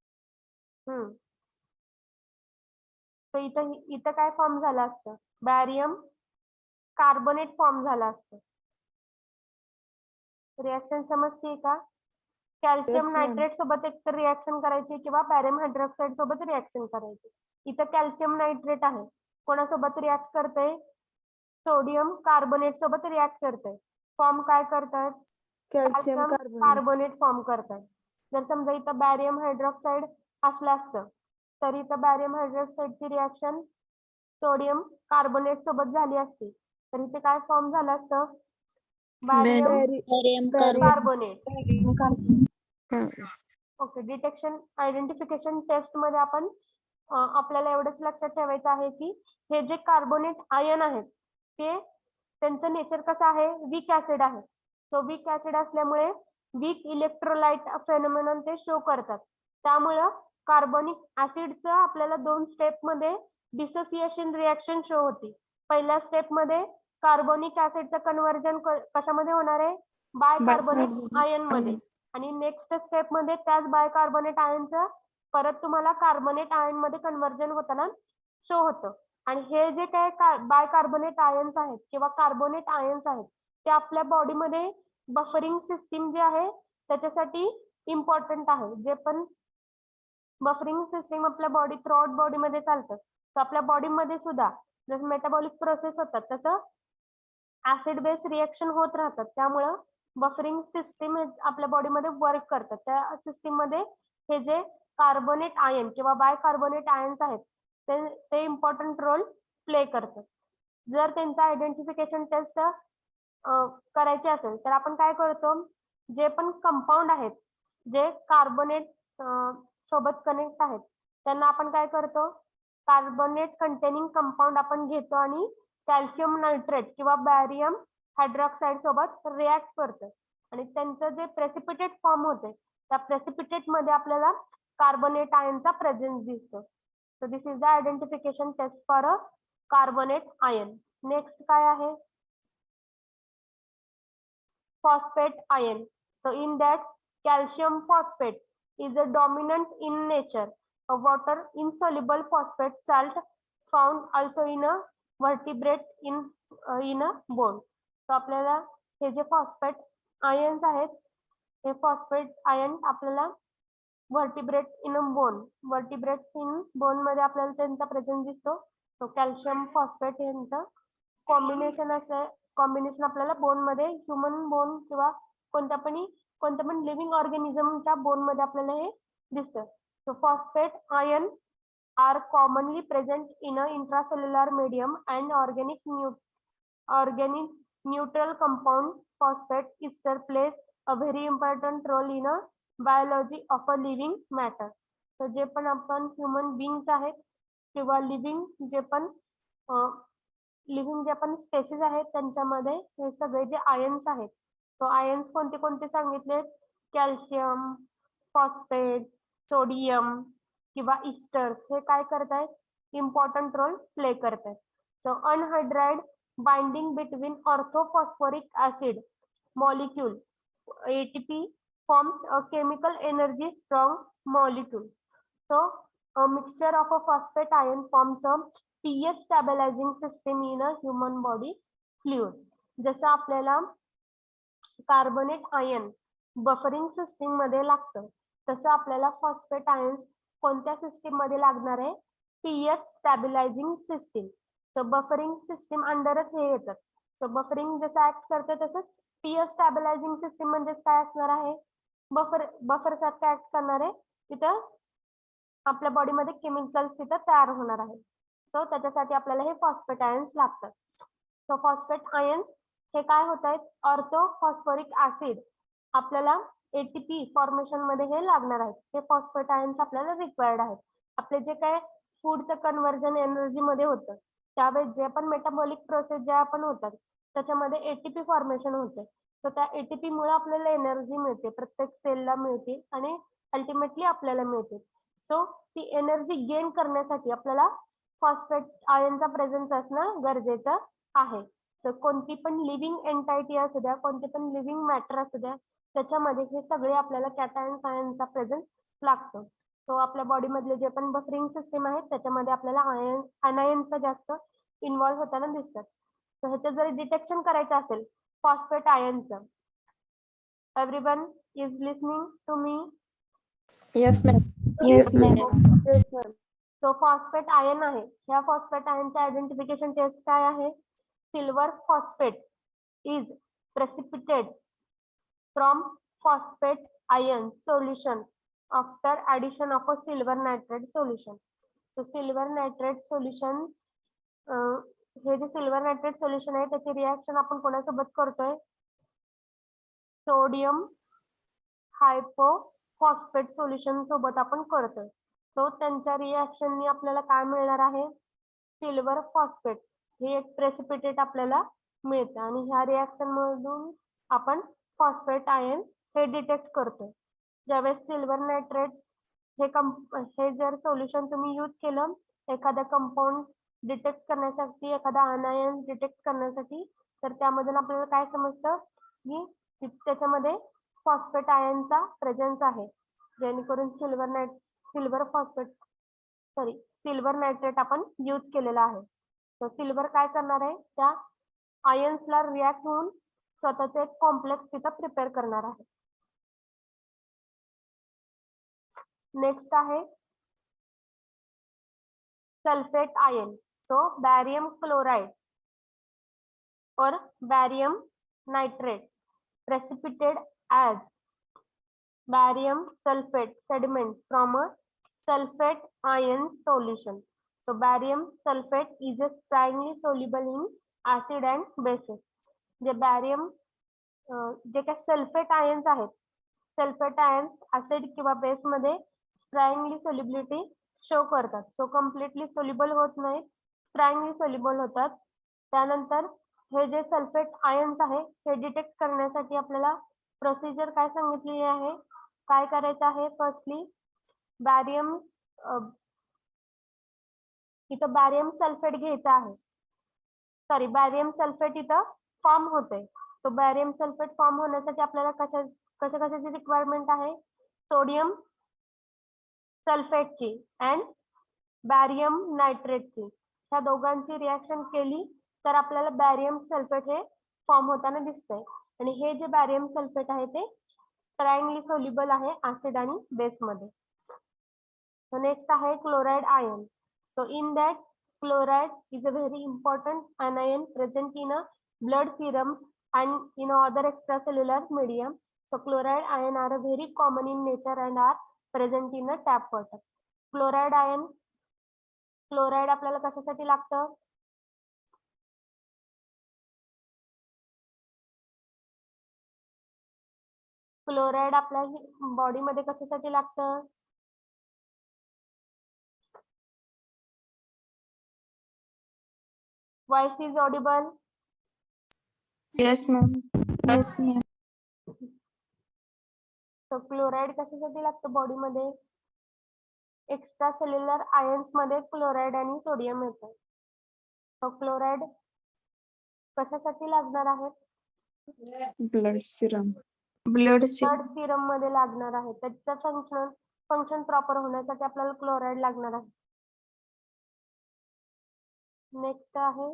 Speaker 1: तर इथं काय फॉर्म झालं असतं, बॅरियम कार्बोनेट फॉर्म झालं असतं. रिएक्शन समजते का, कॅल्शियम नायट्रेट सोबत एक तर रिएक्शन करायची किंवा बॅरियम हायड्रॉक्साइड सोबत रिएक्शन करायची. इथं कॅल्शियम नायट्रेट आहे, कोणासोबत रिएक्ट करतंय, सोडियम कार्बोनेट सोबत रिएक्ट करतंय. फॉर्म काय करतात, कॅल्शियम कार्बोनेट फॉर्म करतात. जर समजा इथं बॅरियम हायड्रॉक्साइड असलं असतं तर इथं बॅरियम हायड्रॉक्साइडची रिएक्शन सोडियम कार्बोनेट सोबत झाली असती तर इथे काय फॉर्म झालं असतं, barium carbonate. Okay, detection identification test मध्ये आपण आपल्याला एवढंच लक्षात ठेवायचं आहे की हे जे कार्बोनेट आयन आहेत ते त्यांचं नेचर कसं आहे, वीक ऍसिड आहे. सो वीक ऍसिड असल्यामुळे वीक इलेक्ट्रोलाइट फेनोमेनॉन ते शो करतात. त्यामुळं कार्बोनिक ऍसिडचं आपल्याला 2 स्टेप मध्ये डिसोसिएशन रिएक्शन शो होती. पहिल्या स्टेप मध्ये कार्बोनिक ऍसिडचं कन्व्हर्जन कशामध्ये होणार आहे, बायकार्बोनेट आयन मध्ये. आणि नेक्स्ट स्टेप मध्ये त्याच बायकार्बोनेट आयनचं परत तुम्हाला कार्बोनेट आयन मध्ये कन्व्हर्जन होताना शो होतं. आणि हे जे काय बायकार्बोनेट आयन्स आहेत किंवा कार्बोनेट आयन्स आहेत ते आपल्या बॉडीमध्ये बफरिंग सिस्टीम जे आहे त्याच्यासाठी इम्पॉर्टंट आहे. जे पण बफरिंग सिस्टीम आपल्या बॉडी थ्रूआउट बॉडीमध्ये चालतं, तर आपल्या बॉडीमध्ये सुद्धा जसं मेटाबॉलिक प्रोसेस होतात तसं ऍसिड बेस रिएक्शन होत राहतात. त्यामुळं बफरिंग सिस्टीम आपल्या बॉडीमध्ये वर्क करतात. त्या सिस्टीम मध्ये हे जे कार्बोनेट आयन किंवा बायकार्बोनेट आयन्स आहेत ते इम्पॉर्टंट रोल प्ले करतात. जर त्यांचं आयडेंटिफिकेशन टेस्ट करायचे असेल तर आपण काय करतो, जे पण कंपाऊंड आहेत जे कार्बोनेट सोबत कनेक्ट आहेत त्यांना आपण काय करतो, कार्बोनेट कंटेनिंग कंपाऊंड आपण घेतो आणि कॅल्शियम नायट्रेट किंवा बॅरियम हायड्रॉक्साइड सोबत रिॲक्ट करतो आणि त्यांचं जे प्रेसिपिटेट फॉर्म होते त्या प्रेसिपिटेट मध्ये आपल्याला कार्बोनेट आयनचा प्रेझेन्स दिसतो. So this is the identification test for a carbonate ion. Next काय आहे, phosphate ion. So in that calcium phosphate is a dominant in nature, a water insoluble phosphate salt found also in a vertebrate in a bone. So आपल्याला हे जे phosphate ions आहेत हे phosphate ion आपल्याला vertebrate in a bone, vertebrates in bone मध्ये आपल्याला त्यांचा presence दिसतो. So calcium phosphate यांचं कॉम्बिनेशन आपल्याला बोन मध्ये ह्युमन बोन किंवा कोणत्या पण लिव्हिंग ऑर्गॅनिझमच्या बोन मध्ये आपल्याला हे दिसतं. So phosphate ion are commonly present in a intracellular medium and organic neutral compound phosphate ester plays a very important role in a biology of a living matter. तर जे पण आपण ह्युमन बीइंग्स आहेत किंवा लिव्हिंग जे पण spaces आहेत त्यांच्यामध्ये हे सगळे जे आयन्स आहेत, तो आयन्स कोणते कोणते सांगितले? कॅल्शियम, फॉस्फेट, सोडियम किंवा इस्टर्स हे काय करतायत? इम्पॉर्टंट रोल प्ले करतायत. So anhydride binding between orthophosphoric acid molecule ATP forms a chemical energy strong molecule. So a mixture of a phosphate ion forms a pH stabilizing system in a human body fluid. जसं आपल्याला carbonate ion buffering system मध्ये लागतं, तसं आपल्याला phosphate ions कोणत्या system मध्ये लागणार आहे? PH stabilising system. तर बफरिंग सिस्टीम अंडरच हे येतात. तर बफरिंग जसं ऍक्ट करते तसंच पीएच स्टॅबिलायझिंग सिस्टीम म्हणजेच काय असणार आहे? बफर सारखं ऍक्ट करणार आहे. तिथं आपल्या बॉडीमध्ये केमिकल्स तिथं तयार होणार आहे. सो त्याच्यासाठी आपल्याला हे फॉस्फेट आयन्स लागतात. सो फॉस्फेट आयन्स हे काय होत आहेत? ऑर्थोफॉस्फोरिक ऍसिड आपल्याला ATP फॉर्मेशन मध्ये हे लागणार आहेत. हे फॉस्फेट आयन्स आपल्याला रिक्वायर्ड आहेत. आपले जे काय फूडचं कन्व्हर्जन एनर्जी मध्ये होतं, त्यावेळेस जे पण मेटाबॉलिक प्रोसेस ज्या पण होतात त्याच्यामध्ये ATP फॉर्मेशन होते. तर त्या ATP मुळे आपल्याला एनर्जी मिळते, प्रत्येक सेलला मिळते आणि अल्टिमेटली आपल्याला मिळते. सो ती एनर्जी गेन करण्यासाठी आपल्याला फॉस्फेट आयनचा प्रेझेन्स असणं गरजेचं आहे. सो कोणती पण लिव्हिंग एंटाइटी असू द्या, कोणते पण लिव्हिंग मॅटर असू द्या, त्याच्यामध्ये हे सगळे आपल्याला कॅटायन्स आयनचा प्रेझेन्स लागतो. सो आपल्या बॉडी मधले जे पण बफरिंग सिस्टीम आहेत त्याच्यामध्ये आपल्याला अनायनचा जास्त इन्व्हॉल्व्ह होताना दिसतात. तर ह्याचं जर डिटेक्शन करायचं असेल फॉस्फेट आयनचं, everyone is listening to me?
Speaker 2: Yes, ma'am.
Speaker 3: Yes, ma'am.
Speaker 1: So phosphate ion आहे, ह्या फॉस्फेट आयनच्या आयडेंटिफिकेशन टेस्ट काय आहे? Silver phosphate is precipitated from phosphate ion solution after addition of a silver nitrate solution. So silver nitrate solution, हे जे silver nitrate solution आहे त्याची reaction आपण कोणासोबत करतोय? सोडियम हायपोफॉस्फेट सोल्युशन सोबत आपण करतोय. सो त्यांच्या रिएक्शननी आपल्याला काय मिळणार आहे? सिल्वर फॉस्फेट हे एक प्रेसिपिटेट आपल्याला मिळतं आणि ह्या रिएक्शन मधून आपण फॉस्फेट आयन्स हे डिटेक्ट करतोय. ज्यावेळेस सिल्वर नायट्रेट हे जर सोल्युशन तुम्ही यूज केलं एखादा कंपाऊंड डिटेक्ट करण्यासाठी, एखादा अनायन डिटेक्ट करण्यासाठी, तर त्यामधून आपल्याला काय समजतं की त्याच्यामध्ये फॉस्फेट आयनचा प्रेझेन्स आहे, जेणेकरून सिल्वर नायट्रेट आपण यूज केलेला आहे. तर सिल्वर काय करणार आहे? त्या आयन्सला रिॲक्ट होऊन स्वतःचे एक कॉम्प्लेक्स तिथं प्रिपेअर करणार आहे. नेक्स्ट आहे सल्फेट आयन. सो बॅरियम क्लोराइड और barium nitrate precipitated as barium sulfate sediment from a sulfate ion solution. So barium sulfate is strongly soluble in acid and bases. जे बॅरियम जे काही सल्फेट आयन्स आहेत, sulphate ions acid किंवा base मध्ये strongly solubility show करतात. So completely soluble होत नाहीत, strongly soluble होतात. त्यानंतर हे जे सल्फेट आयन्स आहे हे डिटेक्ट करण्यासाठी आपल्याला प्रोसिजर काय सांगितलेली आहे? काय करायचं आहे? फर्स्टली इथं बॅरियम सल्फेट घ्यायचं आहे. सॉरी, बॅरियम सल्फेट इथं फॉर्म होते. सो बॅरियम सल्फेट फॉर्म होण्यासाठी आपल्याला कशाची रिक्वायरमेंट आहे? सोडियम सल्फेटची अँड बॅरियम नायट्रेटची. ह्या दोघांची रिएक्शन केली तर आपल्याला बॅरियम सल्फेट हे फॉर्म होताना दिसतंय. आणि हे जे बॅरियम सल्फेट आहे ते स्ट्रॉंगली सोल्युबल आहे ऍसिड आणि बेस मध्ये. नेक्स्ट आहे chloride ion. So in that chloride is a very important anion present in a blood serum and in other extracellular medium. So chloride ion are very common in nature and are present in a tap water. Chloride ion, chloride आपल्याला कशासाठी लागतं? Chloride आपल्या बॉडीमध्ये कशासाठी लागतं? Voice is audible.
Speaker 2: Yes, ma'am.
Speaker 3: Yes, ma'am.
Speaker 1: तर chloride कशासाठी लागतं बॉडीमध्ये? एक्स्ट्रा सेल्युलर आयन्स मध्ये क्लोराईड आणि सोडियम येतं. तर क्लोराईड कशासाठी लागणार आहेत?
Speaker 2: Blood serum.
Speaker 1: ब्लड सिरम मध्ये लागणार आहे. त्याचं फंक्शन प्रॉपर होण्यासाठी आपल्याला क्लोराईड लागणार आहे. नेक्स्ट आहे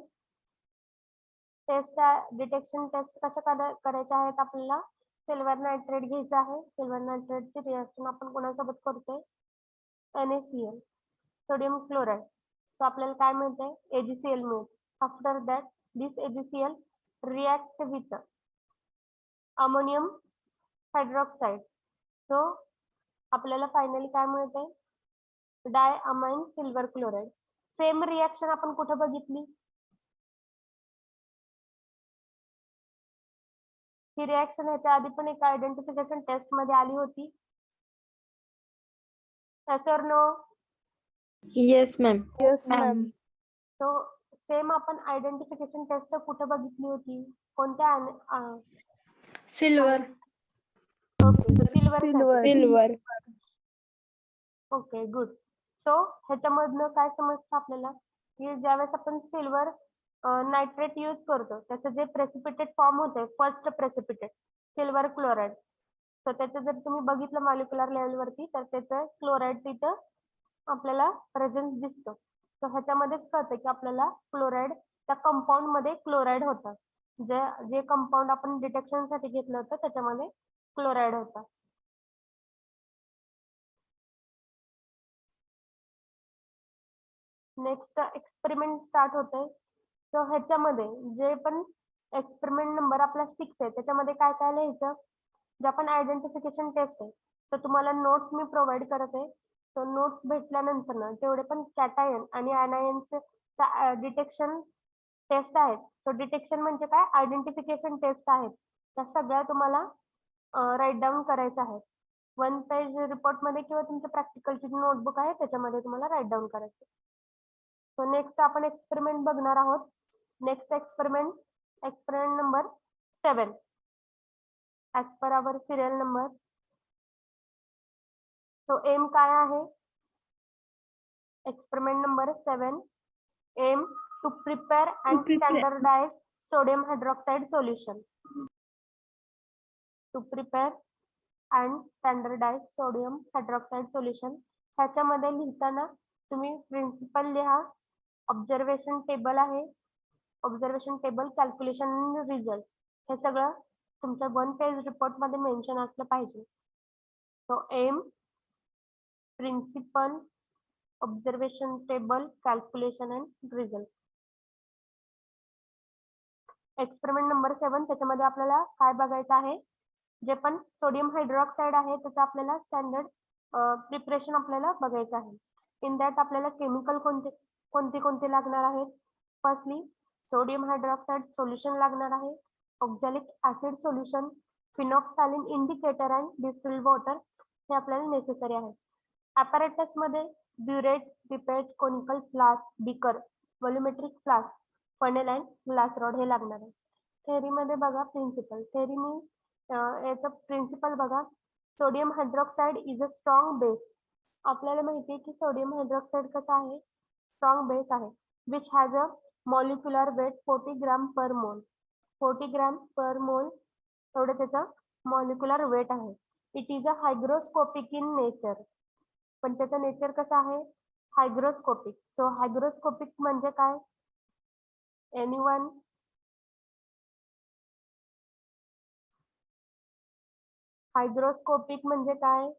Speaker 1: टेस्ट डिटेक्शन टेस्ट कशा करायच्या आहेत आपल्याला? सिल्वर नायट्रेट घ्यायचं आहे. सिल्वर नायट्रेटची रिएक्शन आपण कोणासोबत करतोय? NaCl, sodium chloride. सो आपल्याला काय मिळते? AgCl मिळते. After that this AgCl react with ammonium hydroxide. So आपल्याला फायनली काय मिळते? Diamine silver chloride. Same reaction आपण कुठे बघितली? ही रिॲक्शन ह्याच्या आधी पण एक आयडेंटिफिकेशन टेस्ट मध्ये आली होती. Yes or no?
Speaker 2: Yes, ma'am.
Speaker 3: Yes, ma'am.
Speaker 1: So same आपण आयडेंटिफिकेशन टेस्ट कुठे बघितली होती? कोणत्या?
Speaker 4: Silver.
Speaker 1: Okay, silver.
Speaker 3: Silver.
Speaker 1: Okay, good. So ह्याच्यामधनं काय समजतं आपल्याला की ज्यावेळेस आपण सिल्वर नायट्रेट यूज करतो त्याचं जे प्रेसिपिटेट फॉर्म होते फर्स्ट प्रेसिपिटेट सिल्वर क्लोराईड. तर त्याचं जर तुम्ही बघितलं मॉलिक्युलर लेवलवरती तर त्याचं क्लोराईडचं इथं आपल्याला प्रेझेन्स दिसतो. तर ह्याच्यामध्येच कळतं की आपल्याला क्लोराईड त्या कंपाऊंड मध्ये क्लोराईड होतं. जे कंपाऊंड आपण डिटेक्शन साठी घेतलं होतं त्याच्यामध्ये क्लोराईड होता. नेक्स्ट एक्सपेरिमेंट स्टार्ट होतोय. तर ह्याच्यामध्ये जे पण एक्सपेरिमेंट नंबर आपला 6 आहे त्याच्यामध्ये काय काय लिहायचं? जे आपण आयडेंटिफिकेशन टेस्ट आहे तर तुम्हाला नोट्स मी प्रोव्हाइड करत आहे. तर नोट्स भेटल्यानंतर ना तेवढे पण कॅटायन आणि anions डिटेक्शन टेस्ट आहेत. तो डिटेक्शन म्हणजे काय? आयडेंटिफिकेशन टेस्ट आहेत. त्या सगळ्या तुम्हाला राईट डाऊन करायच्या आहेत. 1 पेज रिपोर्ट मध्ये किंवा तुमच्या प्रॅक्टिकलची नोटबुक आहे त्याच्यामध्ये तुम्हाला राईट डाऊन करायचं. सो नेक्स्ट आपण एक्सपेरिमेंट बघणार आहोत. Next experiment number 7 as per our serial number. So aim काय आहे? Experiment number 7 aim to prepare and standardise sodium hydroxide solution. To prepare and standardise sodium hydroxide solution. ह्याच्यामध्ये लिहिताना तुम्ही principle लिहा. Observation table आहे. Observation table, calculation आणि result हे सगळं तुमच्या 1 पेज रिपोर्ट मध्ये मेन्शन असलं पाहिजे. So aim, principle, observation table, calculation and result. Experiment number 7 त्याच्यामध्ये आपल्याला काय बघायचं आहे? जे पण सोडियम हायड्रॉक्साईड आहे त्याचं आपल्याला स्टँडर्ड प्रिपरेशन आपल्याला बघायचं आहे. इन दॅट आपल्याला केमिकल कोणते लागणार आहेत? फर्स्टली सोडियम हायड्रॉक्साईड सोल्युशन लागणार आहे. Oxalic acid solution, phenolphthalein indicator and distilled water हे आपल्याला नेसेसरी आहे. ॲपॅरेटस मध्ये burette, pipette, conical flask, beaker, volumetric flask, funnel and glass rod हे लागणार आहे. थेअरी मध्ये बघा प्रिन्सिपल. थेअरी मीन्स याचं प्रिन्सिपल बघा. Sodium hydroxide is a strong base. आपल्याला माहिती आहे की सोडियम हायड्रॉक्साईड कसा आहे? स्ट्रॉंग बेस आहे. Which has a molecular weight 40 gram per mole. 40 gram per मोल एवढं त्याचं मॉलिक्युलर वेट आहे. It is a hygroscopic in nature. पण त्याचं नेचर कसं आहे? हायग्रोस्कोपिक. सो हायग्रोस्कोपिक म्हणजे काय? एनीवन? हायग्रोस्कोपिक म्हणजे काय?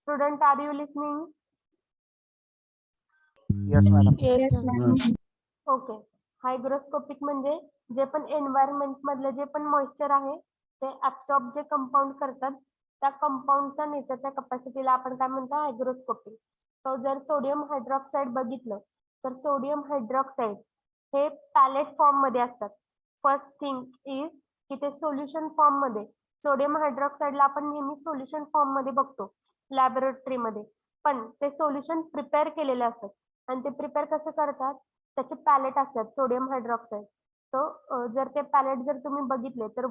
Speaker 1: Student, are you listening?
Speaker 4: Yes, madam.
Speaker 3: Yes, ma'am.
Speaker 1: Okay. Hygroscopic म्हणजे जे पण एन्व्हायरमेंट मधलं जे पण मॉइश्चर आहे ते ऍब्सॉर्ब जे कंपाऊंड करतात त्या कंपाऊंडच्या नेचरच्या कपॅसिटीला आपण काय म्हणतो हायग्रोस्कोपिक. तर जर सोडियम हायड्रॉक्साईड बघितलं तर सोडियम हायड्रॉक्साईड हे पॅलेट फॉर्म मध्ये असतात. फर्स्ट थिंग इज की ते सोल्युशन फॉर्म मध्ये सोडियम हायड्रॉक्साईडला आपण नेहमी सोल्युशन फॉर्म मध्ये बघतो लॅबोरेटरी मध्ये, पण ते सोल्युशन प्रिपेअर केलेले असतात आणि ते प्रिपेअर कसं करतात त्याचे पॅलेट असतात सोडियम हायड्रॉक्साईड. तो जर ते पॅलेट जर तुम्ही बघितले तर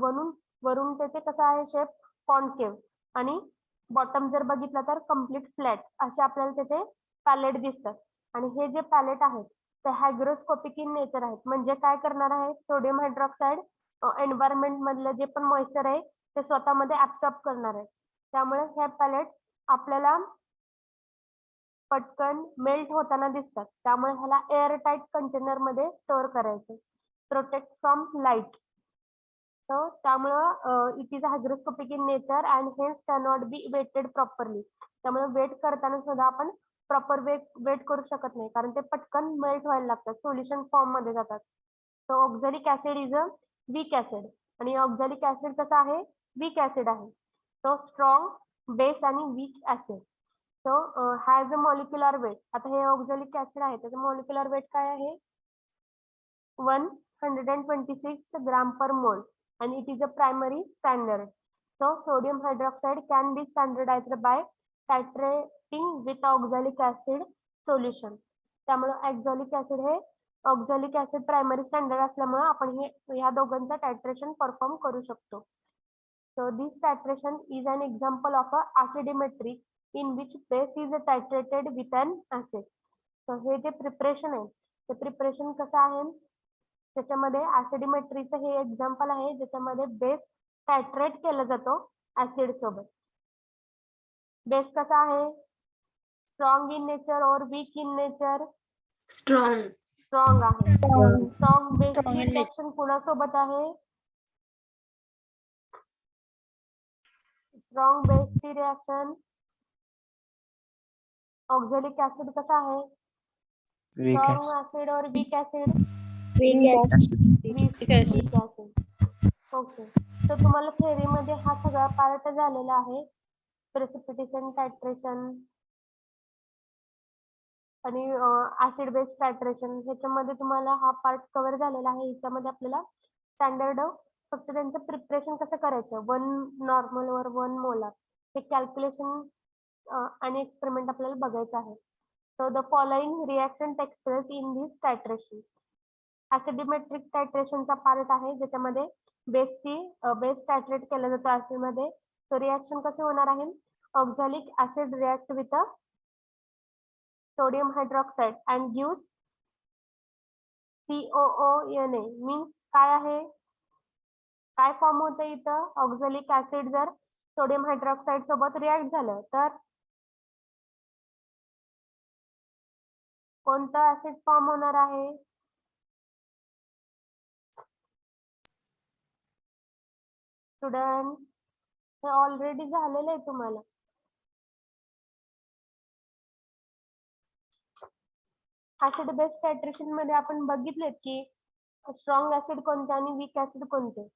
Speaker 1: वरून त्याचे कसं आहे शेप कॉन्केव आणि बॉटम जर बघितलं तर कम्प्लीट फ्लॅट असे आपल्याला त्याचे पॅलेट दिसतात. आणि हे जे पॅलेट आहेत ते हायग्रोस्कोपिक इन नेचर आहेत. म्हणजे काय करणार आहे सोडियम हायड्रॉक्साईड एन्व्हायरमेंट मधलं जे पण मॉइश्चर आहे ते स्वतःमध्ये ऍब्सॉर्ब करणार आहे. त्यामुळे हे पॅलेट आपल्याला पटकन मेल्ट होताना दिसतात. त्यामुळे ह्याला एअर टाईट कंटेनर मध्ये स्टोअर करायचं. Protect from light. सो त्यामुळं it is hygroscopic in nature and hence cannot be weighted properly. त्यामुळे वेट करताना सुद्धा आपण प्रॉपर वेट करू शकत नाही कारण ते पटकन मेल्ट व्हायला लागतात, सोल्युशन फॉर्म मध्ये जातात. So oxalic acid is a weak acid आणि ऑक्झॅलिक ऍसिड कसं आहे वीक ऍसिड आहे. सो स्ट्रॉंग बेस आणि weak acid. So has a molecular weight. आता हे ऑक्झॅलिक ऍसिड आहे त्याचं मॉलिक्युलर वेट काय आहे 126 ग्राम पर मोल and it is a primary standard. So sodium hydroxide can be standardized by titrating with oxalic acid solution. त्यामुळे oxalic acid हे oxalic acid primary standard असल्यामुळे आपण हे ह्या दोघांचा टायट्रेशन परफॉर्म करू शकतो. So this titration is an example of a acidimetry in which base is titrated with an acid. So हे जे प्रिपरेशन आहे ते प्रिपरेशन कसं आहे त्याच्यामध्ये ऍसिडिमेट्रीचं हे एक्झाम्पल आहे ज्याच्यामध्ये बेस टायट्रेट केला जातो ऍसिड सोबत. बेस कसा आहे स्ट्रॉंग इन नेचर और weak in nature.
Speaker 2: Strong.
Speaker 1: Strong आहे. स्ट्रॉंग
Speaker 3: Strong
Speaker 1: बेसची
Speaker 3: in nature.
Speaker 1: रिएक्शन कुणासोबत आहे स्ट्रॉंग बेसची रिएक्शन ऑक्झॅलिक ऍसिड कसा आहे स्ट्रॉंग ऍसिड और weak acid weak acid. Okay. तर तुम्हाला थेअरी मध्ये हा सगळा पार्ट झालेला आहे. प्रेसिपिटेशन टायट्रेशन आणि ऍसिड बेस टायट्रेशन ह्याच्यामध्ये तुम्हाला हा पार्ट कव्हर झालेला आहे. ह्याच्यामध्ये आपल्याला स्टँडर्ड फक्त त्यांचं प्रिपरेशन कसं करायचं 1 नॉर्मल वर 1 मोलार हे कॅल्क्युलेशन आणि एक्सपेरिमेंट आपल्याला बघायचं आहे. So the following reaction takes place in this titration. Acidimetric टायट्रेशनचा पार्ट आहे ज्याच्यामध्ये बेस टायट्रेट केला जातो ऍसिड मध्ये. तो रिएक्शन कसे होणार आहे oxalic acid react with sodium hydroxide and gives COONA. Means काय आहे काय फॉर्म होतं इथं ऑक्झॅलिक ऍसिड जर सोडियम हायड्रॉक्साईड सोबत रिॲक्ट झालं तर कोणतं ऍसिड फॉर्म होणार आहे स्टुडंट हे ऑलरेडी झालेलं आहे तुम्हाला. ऍसिड बेस टायट्रेशन मध्ये आपण बघितलेत की स्ट्रॉंग ऍसिड कोणते आणि वीक ऍसिड कोणते.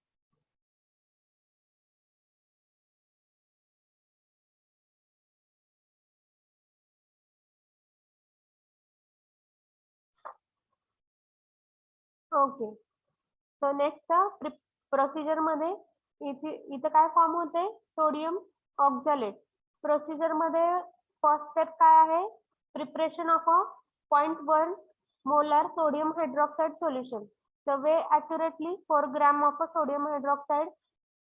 Speaker 1: ओके. सो नेक्स्ट प्रोसिजर मध्ये इथं काय फॉर्म होते सोडियम ऑक्झॅलेट. प्रोसिजर मध्ये फर्स्ट स्टेप काय आहे preparation of a 0.1 molar sodium hydroxide solution. The weigh accurately 4 gram of a sodium hydroxide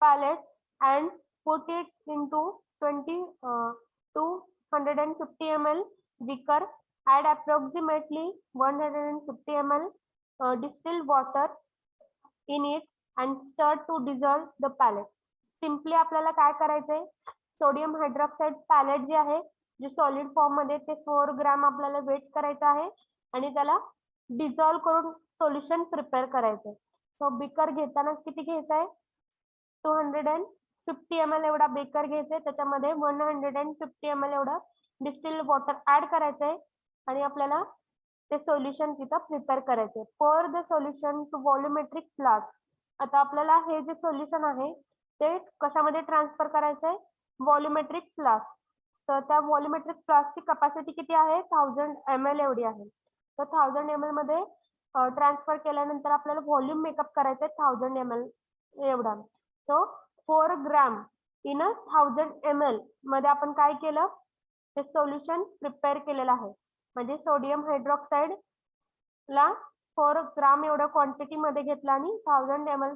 Speaker 1: pellet and put it into 250 ml beaker. Add approximately 150 ml distilled water in it and stir to dissolve the pellet. Simply आपल्याला काय करायचंय sodium hydroxide palette जे आहे जे solid form मध्ये ते 4 gram आपल्याला weight करायचं आहे आणि त्याला डिझॉल्व करून सोल्युशन प्रिपेअर करायचंय. सो बेकर घेताना किती घ्यायचंय 250 ml एवढा बेकर घ्यायचंय त्याच्यामध्ये 150 ml एवढं डिस्टिल्ड वॉटर ऍड करायचंय आणि आपल्याला ते सोल्युशन तिथं प्रिपेअर करायचे. For the solution to volumetric flask. आता आपल्याला हे जे सोल्युशन आहे ते कशामध्ये ट्रान्सफर करायचंय? व्हॉल्युमेट्रिक फ्लास्क. तर त्या व्हॉल्युमेट्रिक फ्लास्कची कपॅसिटी किती आहे? 1000 ml एवढी आहे. तर 1000 ml मध्ये ट्रान्सफर केल्यानंतर आपल्याला व्हॉल्यूम मेकअप करायचं आहे 1000 ml एवढा. सो 4 ग्रॅम इन 1000 ml मध्ये आपण काय केलं? ते सोल्युशन प्रिपेअर केलेलं आहे. म्हणजे सोडियम हायड्रॉक्साईड ला 4 ग्राम एवढ्या क्वांटिटी मध्ये घेतलं आणि 1000 ml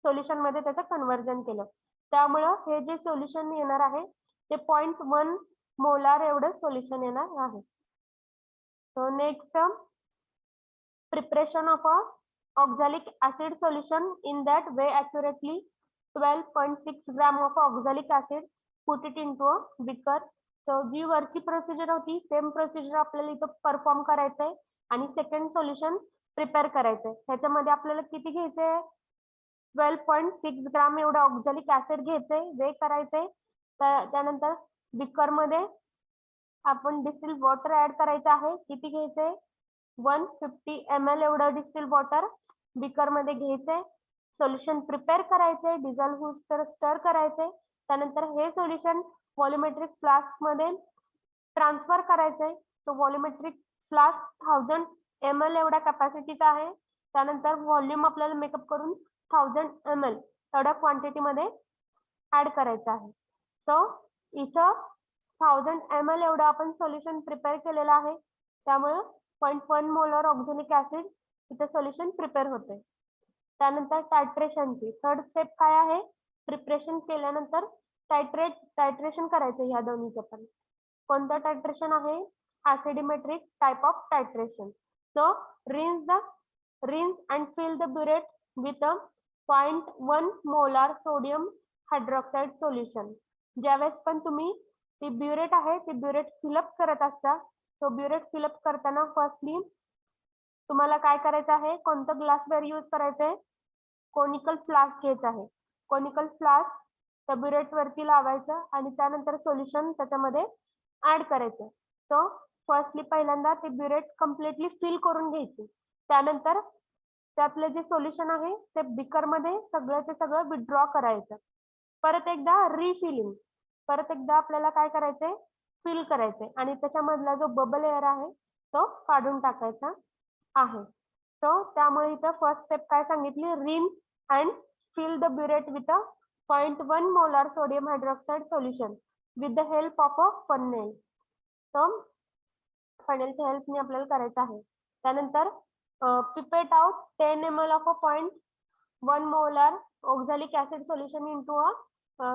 Speaker 1: सोल्युशन मध्ये त्याचं कन्व्हर्जन केलं. त्यामुळं हे जे सोल्युशन येणार आहे ते 0.1 मोलार एवढं सोल्युशन येणार आहे. So next, preparation of a oxalic acid solution in that way accurately 12.6 gram of oxalic acid, put it into a beaker. So जी वरची प्रोसिजर होती सेम प्रोसिजर आपल्याला इथं परफॉर्म करायचंय आणि सेकंड सोल्युशन प्रिपेअर करायचंय. ह्याच्यामध्ये आपल्याला किती घ्यायचंय? 12.6 ग्राम एवढं ऑक्झॅलिक ऍसिड घ्यायचंय, वे करायचंय. त्यानंतर बीकर मध्ये आपण डिस्टिल्ड वॉटर ऍड करायचं आहे. किती घ्यायचंय? 150 ml एवढं डिस्टिल्ड वॉटर बीकर मध्ये घ्यायचंय. सोल्युशन प्रिपेअर करायचंय, डिझॉल्व्ह होऊस्तर स्टर करायचंय. त्यानंतर हे सोल्युशन व्हॉल्युमेट्रिक फ्लास्क मध्ये ट्रान्सफर करायचंय. तो व्हॉल्युमेट्रिक फ्लास्क 1000 ml एवढ्या कॅपॅसिटीचा आहे. त्यानंतर व्हॉल्यूम आपल्याला मेकअप करून 1000 ml एवढ्या क्वांटिटी मध्ये ऍड करायचं आहे. सो इथं 1000 ml एवढं आपण सोल्युशन प्रिपेअर केलेलं आहे. त्यामुळे 0.1 मोलर ऑक्झॅलिक ऍसिड इथं सोल्युशन प्रिपेअर होते. त्यानंतर टायट्रेशनची थर्ड स्टेप काय आहे? प्रिपरेशन केल्यानंतर टायट्रेशन करायचं ह्या दोन्हीचं पण. कोणतं टायट्रेशन आहे? Acidimetric type of titration. So rinse and fill the burette with a 0.1 molar sodium hydroxide solution. ज्यावेळेस पण तुम्ही ती ब्युरेट आहे ती ब्युरेट फिलअप करत असता, तो ब्युरेट फिलअप करताना फर्स्टली तुम्हाला काय करायचं आहे? कोणतं ग्लासवेअर यूज करायचं आहे? कोनिकल फ्लास्क घ्यायचा आहे. कोनिकल फ्लास्क त्या ब्युरेट वरती लावायचं आणि त्यानंतर सोल्युशन त्याच्यामध्ये ऍड करायचं. सो फर्स्टली पहिल्यांदा ते ब्युरेट कम्प्लिटली फिल करून घ्यायची. त्यानंतर त्यातलं जे सोल्युशन आहे ते बीकर मध्ये सगळ्याचे सगळं विथड्रॉ करायचं. परत एकदा रिफिलिंग, परत एकदा आपल्याला काय करायचंय? फिल करायचंय आणि त्याच्यामधला जो बबल एअर आहे तो काढून टाकायचा आहे. सो त्यामुळे इथं फर्स्ट स्टेप काय सांगितली? Rinse and fill the burette with a 0.1 molar sodium hydroxide solution with the help of a funnel. So फनेलच्या हेल्पने आपल्याला करायचं आहे. त्यानंतर pipette out 10 ml of a 0.1 molar oxalic acid solution into a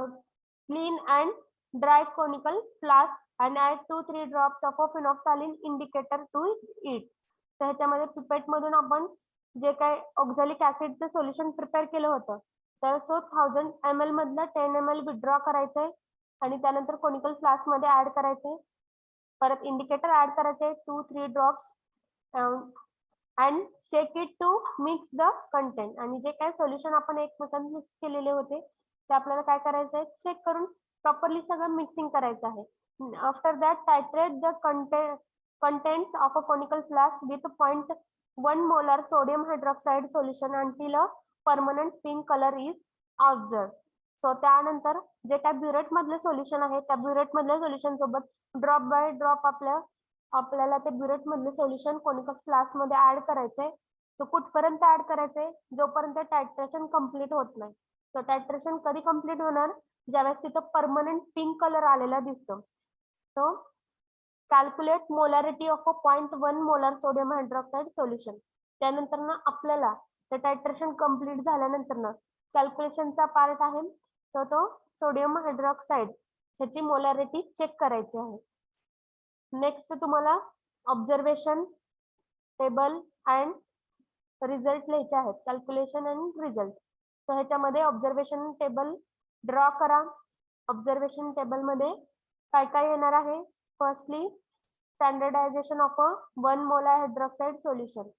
Speaker 1: clean and dry conical flask and add 2-3 drops of a phenolphthalein indicator to it. तर ह्याच्यामध्ये pipette मधून आपण जे काय ऑक्झॅलिक ऍसिडचं सोल्युशन प्रिपेअर केलं होतं तर 1000 ml मधलं 10 ml विथड्रॉ करायचंय आणि त्यानंतर कोनिकल फ्लास्क मध्ये ऍड करायचंय. परत इंडिकेटर ऍड करायचे 2-3 drops and shake it to mix the content. आणि जे काय सोल्युशन आपण एकमेकांना मिक्स केलेले होते ते आपल्याला काय करायचं आहे? चेक करून प्रॉपरली सगळं मिक्सिंग करायचं आहे. After that titrate the contents of a conical flask with 0.1 molar sodium hydroxide solution until a permanent pink color is observed. So त्यानंतर जे काय ब्युरेट मधलं सोल्युशन आहे त्या ब्युरेट मधल्या सोल्युशन सोबत ड्रॉप बाय ड्रॉप आपल्याला ते ब्युरेट मधले सोल्युशन कोनिकल फ्लास्क मध्ये ऍड करायचंय. सो कुठपर्यंत ऍड करायचंय? जोपर्यंत टायट्रेशन कम्प्लीट होत नाही. सो टायट्रेशन कधी कम्प्लीट होणार? ज्यावेळेस तिथं परमनंट पिंक कलर आलेला दिसतो. So calculate molarity of a 0.1 molar sodium hydroxide solution. त्यानंतर ना आपल्याला ते टायट्रेशन कम्प्लीट झाल्यानंतर ना कॅल्क्युलेशनचा पार्ट आहे. सो तो सोडियम हायड्रॉक्साईड ह्याची मोलॅरिटी चेक करायची आहे. नेक्स्ट तुम्हाला ऑब्झर्वेशन टेबल अँड रिझल्ट लिहायचे आहेत. Calculation and result. तर ह्याच्यामध्ये ऑब्झर्वेशन टेबल ड्रॉ करा. ऑब्झर्वेशन टेबल मध्ये काय काय येणार आहे? Firstly standardisation of a 1 molar hydroxide solution.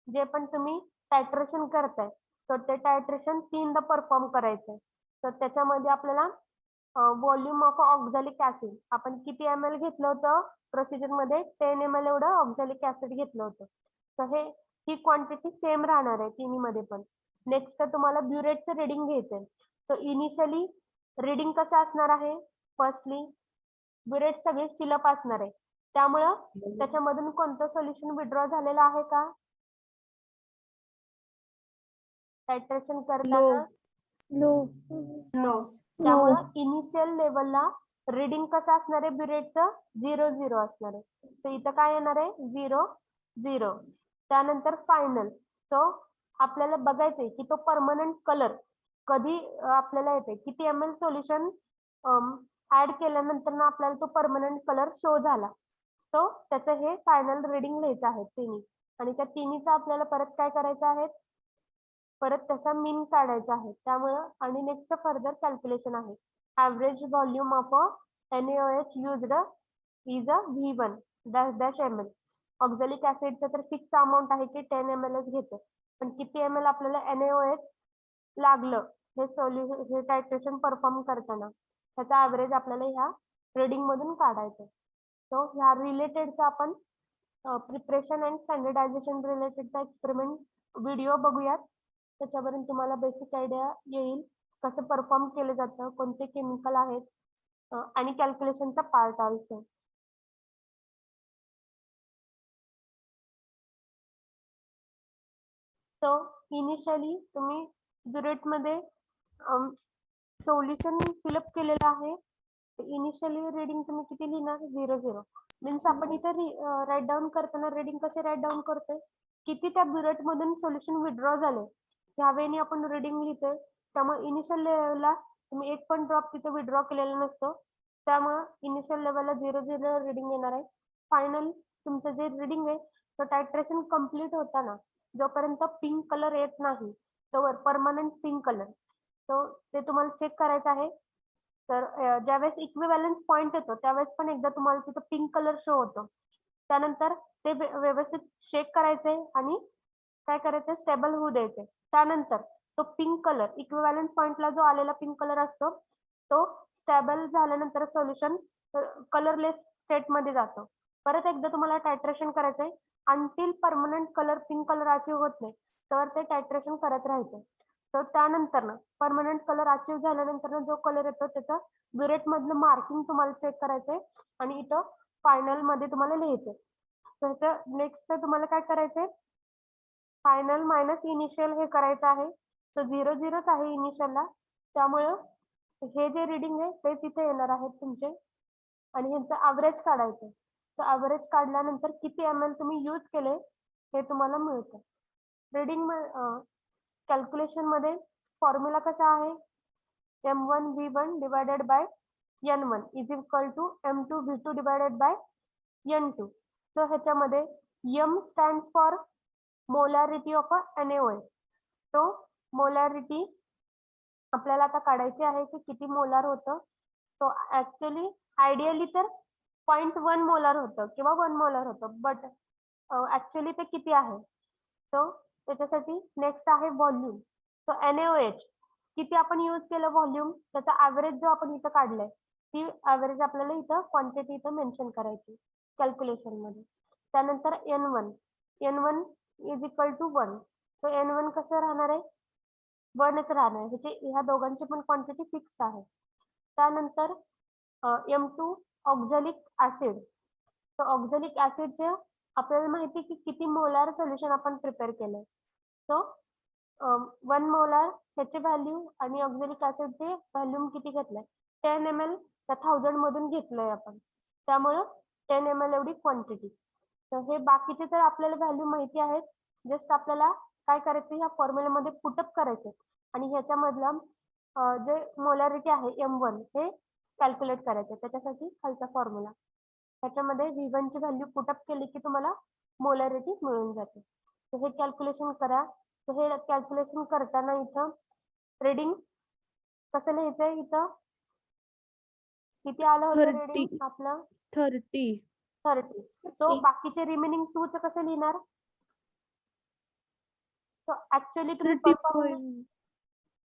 Speaker 1: जे पण तुम्ही टायट्रेशन करताय तर ते टायट्रेशन 3दा परफॉर्म करायचंय. तर त्याच्यामध्ये आपल्याला व्हॉल्यूम ऑफ ऑक्झॅलिक ऍसिड आपण किती ml घेतलं होतं प्रोसिजर मध्ये 10 ml एवढं ऑक्झॅलिक ऍसिड घेतलं होतं. तर ही क्वांटिटी सेम राहणार आहे तिन्ही मध्ये पण. नेक्स्ट तुम्हाला ब्युरेटचं रिडिंग घ्यायचंय. सो इनिशियली रिडिंग कसं असणार आहे? फर्स्टली ब्युरेट सगळे फिलअप असणार आहे. त्यामुळं त्याच्यामधून कोणतं सोल्युशन विड्रॉ झालेलं आहे का? टायट्रेशन करताना
Speaker 3: नो.
Speaker 1: नो. त्यामुळं इनिशियल लेवलला रिडिंग कसं असणार आहे ब्युरेटचं? 0 असणार आहे. तर इथं काय येणार आहे? 0 त्यानंतर फायनल. सो आपल्याला बघायचंय की तो परमनंट कलर कधी आपल्याला येते, किती ml सोल्युशन ऍड केल्यानंतर ना आपल्याला तो परमनंट कलर शो झाला. सो त्याचं हे फायनल रिडिंग लिहायचं आहे तिन्ही. आणि त्या तिन्हीचं आपल्याला परत काय करायचं आहे? परत त्याचा मीन काढायचा आहे. त्यामुळं आणि नेक्स्ट फर्दर कॅल्क्युलेशन आहे. Average volume of NaOH used is V1 dash ml. Oxalic ऍसिडचं तर फिक्स अमाऊंट आहे की 10 ml घेतो. पण किती ml आपल्याला NaOH लागलं हे टायट्रेशन परफॉर्म करताना त्याचा ॲव्हरेज आपल्याला ह्या रिडिंग मधून काढायचं. सो ह्या रिलेटेडचा आपण प्रिपरेशन अँड स्टँडर्डायझेशन रिलेटेडचा एक्सपेरिमेंट व्हिडिओ बघूयात. त्याच्यावरून तुम्हाला बेसिक आयडिया येईल कसं परफॉर्म केलं जातं, कोणते केमिकल आहेत आणि कॅल्क्युलेशनचा पार्ट ऑल्सो. सो इनिशियली तुम्ही ब्युरेटमध्ये सोल्युशन फिलअप केलेलं आहे. इनिशियली रिडिंग तुम्ही किती लिहिणार? 0 मीन्स आपण इथे राईट डाऊन करताना रिडिंग कसे राईट डाऊन करतोय? किती त्या ब्युरेट मधून सोल्युशन विड्रॉ झाले ह्यावेळी आपण रिडिंग लिहितोय. त्यामुळे इनिशियल लेवलला तुम्ही एक पण ड्रॉप तिथे विड्रॉ केलेला नसतो. त्यामुळे इनिशियल लेवलला 0 रिडिंग येणार आहे. फायनल तुमचं जे रिडिंग आहे तो टायट्रेशन कम्प्लीट होताना जोपर्यंत पिंक कलर येत नाही तोवर परमनंट पिंक कलर ते तुम्हाला चेक करायचं आहे. तर ज्यावेळेस इक्विव्हॅलन्स पॉईंट येतो त्यावेळेस पण एकदा तुम्हाला तिथं पिंक कलर शो होतो. त्यानंतर ते व्यवस्थित शेक करायचंय आणि काय करायचंय? स्टेबल होऊ द्यायचे. त्यानंतर तो पिंक कलर इक्विव्हॅलन्स पॉइंटला जो आलेला पिंक कलर असतो तो स्टेबल झाल्यानंतर सोल्युशन कलरलेस स्टेट मध्ये जातो. परत एकदा तुम्हाला टायट्रेशन करायचंय until permanent colour pink colour achieve होत नाही तर ते टायट्रेशन करत राहायचं. तर त्यानंतर ना परमनंट कलर अचीव झाल्यानंतर जो कलर येतो त्याचं ब्युरेट मधलं मार्किंग तुम्हाला चेक करायचंय आणि इथं फायनल मध्ये तुम्हाला लिहायचंय. त्याचं नेक्स्ट तुम्हाला काय करायचंय? फायनल मायनस इनिशियल हे करायचं आहे. तर 0 आहे इनिशियलला. त्यामुळं हे जे रिडिंग आहे तेच इथे येणार आहेत तुमचे आणि ह्यांचं ॲव्हरेज काढायचं. सो ॲव्हरेज काढल्यानंतर किती ml तुम्ही यूज केले हे तुम्हाला मिळतं. रिडिंग कॅल्क्युलेशन मध्ये फॉर्म्युला कसा आहे? M1 V1 divided by N1 is equal to M2 V2 divided by N2. So ह्याच्यामध्ये M stands for molarity of NaOH. तो मोलॅरिटी आपल्याला आता काढायची आहे की किती मोलार होतं. तो ऍक्च्युली आयडियली तर 0.1 मोलार होतं किंवा 1 मोलार होतं बट ऍक्च्युली ते किती आहे? सो त्याच्यासाठी नेक्स्ट आहे व्हॉल्यूम. सो NaOH किती आपण यूज केलं व्हॉल्यूम त्याचा ॲव्हरेज जो आपण इथं काढलाय ती ॲव्हरेज आपल्याला इथं क्वांटिटी इथं मेन्शन करायची कॅल्क्युलेशन मध्ये. त्यानंतर N1 is equal to 1. So N1 कसं राहणार आहे? 1च राहणार आहे. ह्या दोघांची पण क्वांटिटी फिक्स आहे. त्यानंतर M2 ऑक्झॅलिक ऍसिड. तर ऑक्झॅलिक ऍसिडचे आपल्याला माहिती की किती मोलार सोल्युशन आपण प्रिपेअर केलंय. सो 1 मोलार ह्याची व्हॅल्यू आणि ऑक्झॅलिक ऍसिडचे व्हॅल्यूम किती घेतलंय? 10 ml त्या 1000 मधून घेतलंय आपण. त्यामुळं 10 ml एवढी क्वांटिटी. तर हे बाकीचे तर आपल्याला व्हॅल्यू माहिती आहेत. जस्ट आपल्याला काय करायचं ह्या फॉर्म्युलामध्ये पुटअप करायचे आणि ह्याच्यामधलं जे मोलॅरिटी आहे M1 हे कॅल्क्युलेट करायचे. त्याच्यासाठी खालचा फॉर्म्युला त्याच्यामध्ये V1 ची व्हॅल्यू पुटअप केली की तुम्हाला मोलॅरिटी मिळून जाते. तर हे कॅल्क्युलेशन करा. तर हे कॅल्क्युलेशन करताना इथं रिडिंग कसं लिहायचंय? इथं किती आलं होतं
Speaker 2: 30.
Speaker 1: रिडिंग आपलं?
Speaker 2: 30.
Speaker 1: 30. सो बाकीचे रिमेनिंग 2 चं कसं लिहिणार? सो ऍक्च्युअली तुम्ही
Speaker 2: 30 point.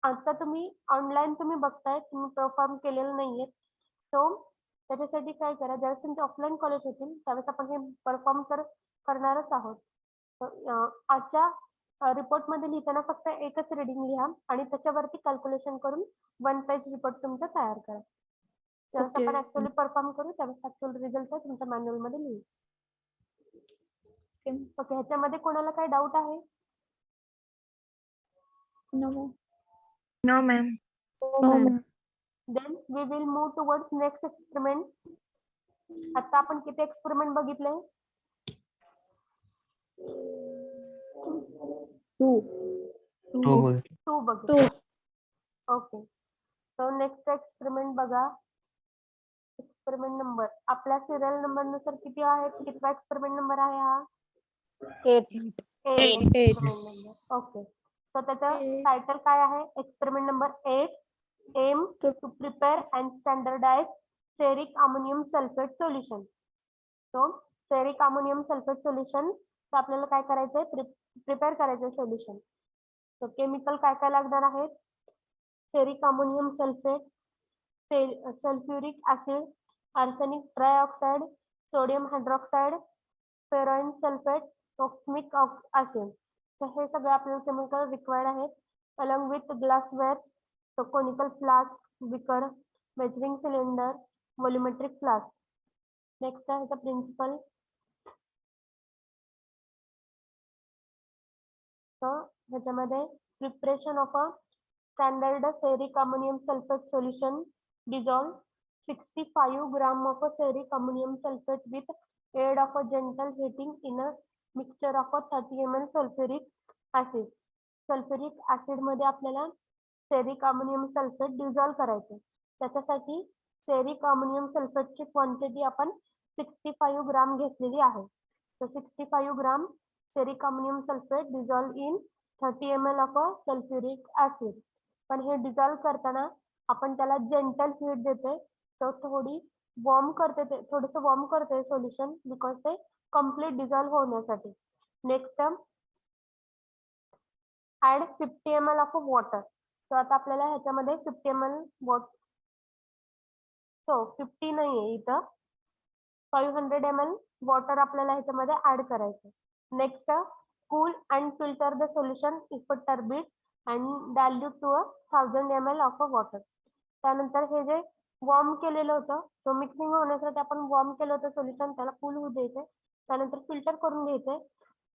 Speaker 1: आता तुम्ही ऑनलाईन तुम्ही बघताय, तुम्ही परफॉर्म केलेलं नाहीये. सो त्याच्यासाठी काय करा, ज्यावेळेस तुमचे ऑफलाईन कॉलेज होतील त्यावेळेस आपण हे परफॉर्म तर करणारच आहोत. आजच्या रिपोर्टमध्ये लिहिताना फक्त एकच रीडिंग लिहा आणि त्याच्यावरती कॅल्क्युलेशन करून 1 पेज रिपोर्ट तुमचा तयार करा. ज्यावेळेस
Speaker 2: Okay.
Speaker 1: आपण ऍक्च्युअली परफॉर्म करू त्यावेळेस ऍक्च्युअल रिझल्ट तुमच्या मॅन्युअल मध्ये लिहू. ओके, ह्याच्यामध्ये कोणाला काही डाऊट आहे?
Speaker 3: No.
Speaker 2: No, ma'am.
Speaker 3: No, ma'am.
Speaker 1: Then we will move towards next experiment. आता आपण किती एक्सपेरिमेंट बघितले?
Speaker 3: 2.
Speaker 1: 2 बघितले. ओके, सो नेक्स्ट एक्सपेरिमेंट बघा. एक्सपेरिमेंट नंबर आपल्या सिरियल नंबर नुसार किती आहे? कितवा एक्सपेरिमेंट नंबर आहे हा?
Speaker 3: 8.
Speaker 1: 8 नंबर. ओके, सो त्याचं टायटल काय आहे? Experiment number 8, aim to prepare and standardise ferric ammonium sulphate solution. So ferric ammonium sulphate solution आपल्याला काय करायचंय? प्रिपेअर करायचंय सोल्युशन. सो केमिकल काय काय लागणार आहेत? Ferric ammonium sulphate, sulphuric acid, arsenic trioxide, sodium hydroxide, ferroin sulphate, osmic acid. तर हे सगळे आपल्याला केमिकल रिक्वायर्ड आहेत. Along with glasswares, so conical flask, beaker, measuring cylinder, volumetric flask. Next आहे the principle. So ह्याच्यामध्ये preparation of a standard ferric ammonium sulfate solution, dissolve 65 gram of a ferric ammonium sulfate with aid of a gentle heating in a mixture of a 30 ml sulfuric acid. Sulphuric acid मध्ये आपल्याला ferric ammonium sulphate dissolve करायचे. त्याच्यासाठी ferric ammonium सल्फेटची quantity आपण 65 ग्राम घेतलेली आहे. तर 65 gram ferric ammonium sulphate dissolve in 30 ml of sulphuric acid. पण हे डिझॉल्व करताना आपण त्याला जेंटल हीट देते. तर थोडी वॉर्म करते, ते थोडंसं वॉर्म करते सोल्युशन बिकॉज ते कम्प्लीट डिझॉल्व होण्यासाठी. Next add 50 ml of water. So आता आपल्याला ह्याच्यामध्ये 50 ml वॉटर, सो 50 नाहीये इथं, 500 ml वॉटर आपल्याला ह्याच्यामध्ये ऍड करायचं. Next cool and filter the solution if turbid and dilute to 1000 ml of water. त्यानंतर हे जे वॉर्म केलेलं होतं, सो मिक्सिंग होण्यासाठी आपण वॉर्म केलं होतं सोल्युशन, त्याला कूल होऊ द्यायचे. त्यानंतर फिल्टर करून घ्यायचे.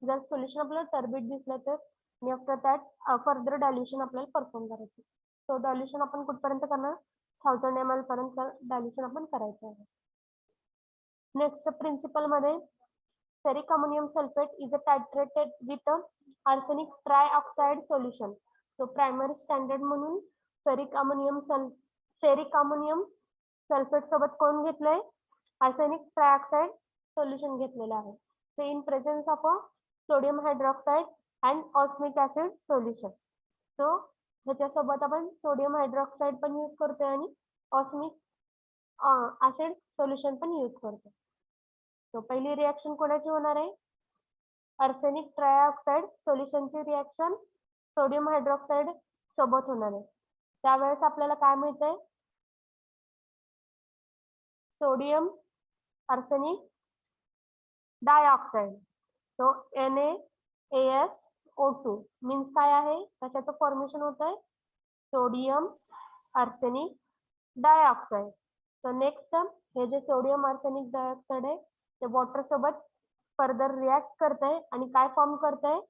Speaker 1: जर सोल्युशन आपल्याला टर्बिड दिसलं तर आणि आफ्टर दॅट फर्दर डायल्युशन आपल्याला परफॉर्म करायचं. सो डायल्युशन आपण कुठपर्यंत करणार? 1000 ml पर्यंत डायल्युशन आपण करायचं आहे. नेक्स्ट प्रिन्सिपल मध्ये ferric ammonium sulphate is titrated with arsenic trioxide solution. So primary standard म्हणून फेरिक अमोनियम सल्फेट सोबत कोण घेतलंय? आर्सेनिक ट्रायऑक्साइड सोल्युशन घेतलेलं आहे. So in presence of sodium hydroxide and osmic acid solution. So ह्याच्यासोबत आपण sodium hydroxide पण use करतोय आणि ऑस्मिक ऍसिड सोल्युशन पण यूज करतो. सो पहिली रिएक्शन कोणाची होणार आहे? आर्सेनिक ट्रायऑक्साइड सोल्युशनची रिएक्शन सोडियम हायड्रॉक्साइड सोबत होणार आहे. त्यावेळेस आपल्याला काय मिळतंय? Sodium arsenic dioxide. So NaAsO2 means काय आहे? कशाचं फॉर्मेशन होत आहे? Sodium arsenic dioxide. So next हे जे सोडियम आर्सेनिक डायऑक्साइड आहे ते वॉटर सोबत फर्दर रिॲक्ट करतंय आणि काय फॉर्म करतंय?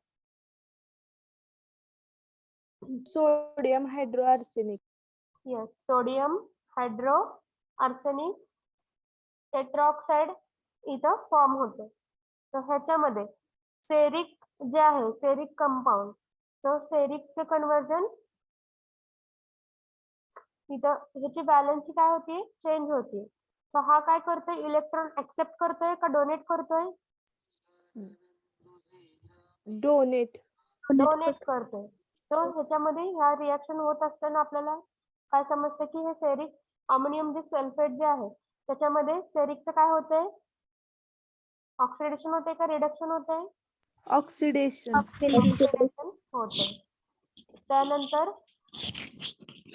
Speaker 2: Sodium hydroarsenic.
Speaker 1: Yes, sodium hydro arsenic tetroxide इथं फॉर्म होते. तर ह्याच्यामध्ये सेरिक जे आहे, सेरिक कंपाऊंड, तर सेरिकचे कन्वर्जन इथं ह्याची बॅलन्सी काय होती? चेंज होती. सो हा काय करतोय? इलेक्ट्रॉन ऍक्सेप्ट करतोय का डोनेट करतोय?
Speaker 2: Donate.
Speaker 1: डोनेट करतोय. सो ह्याच्यामध्ये ह्या रिएक्शन होत असताना आपल्याला काय समजतं की हे सेरिक अमोनियम जे सल्फेट जे आहे त्याच्यामध्ये सेरिकचं काय होतंय? ऑक्सिडेशन होते का रिडक्शन
Speaker 2: Oxidation.
Speaker 1: ऑक्सिडेशन होते. त्यानंतर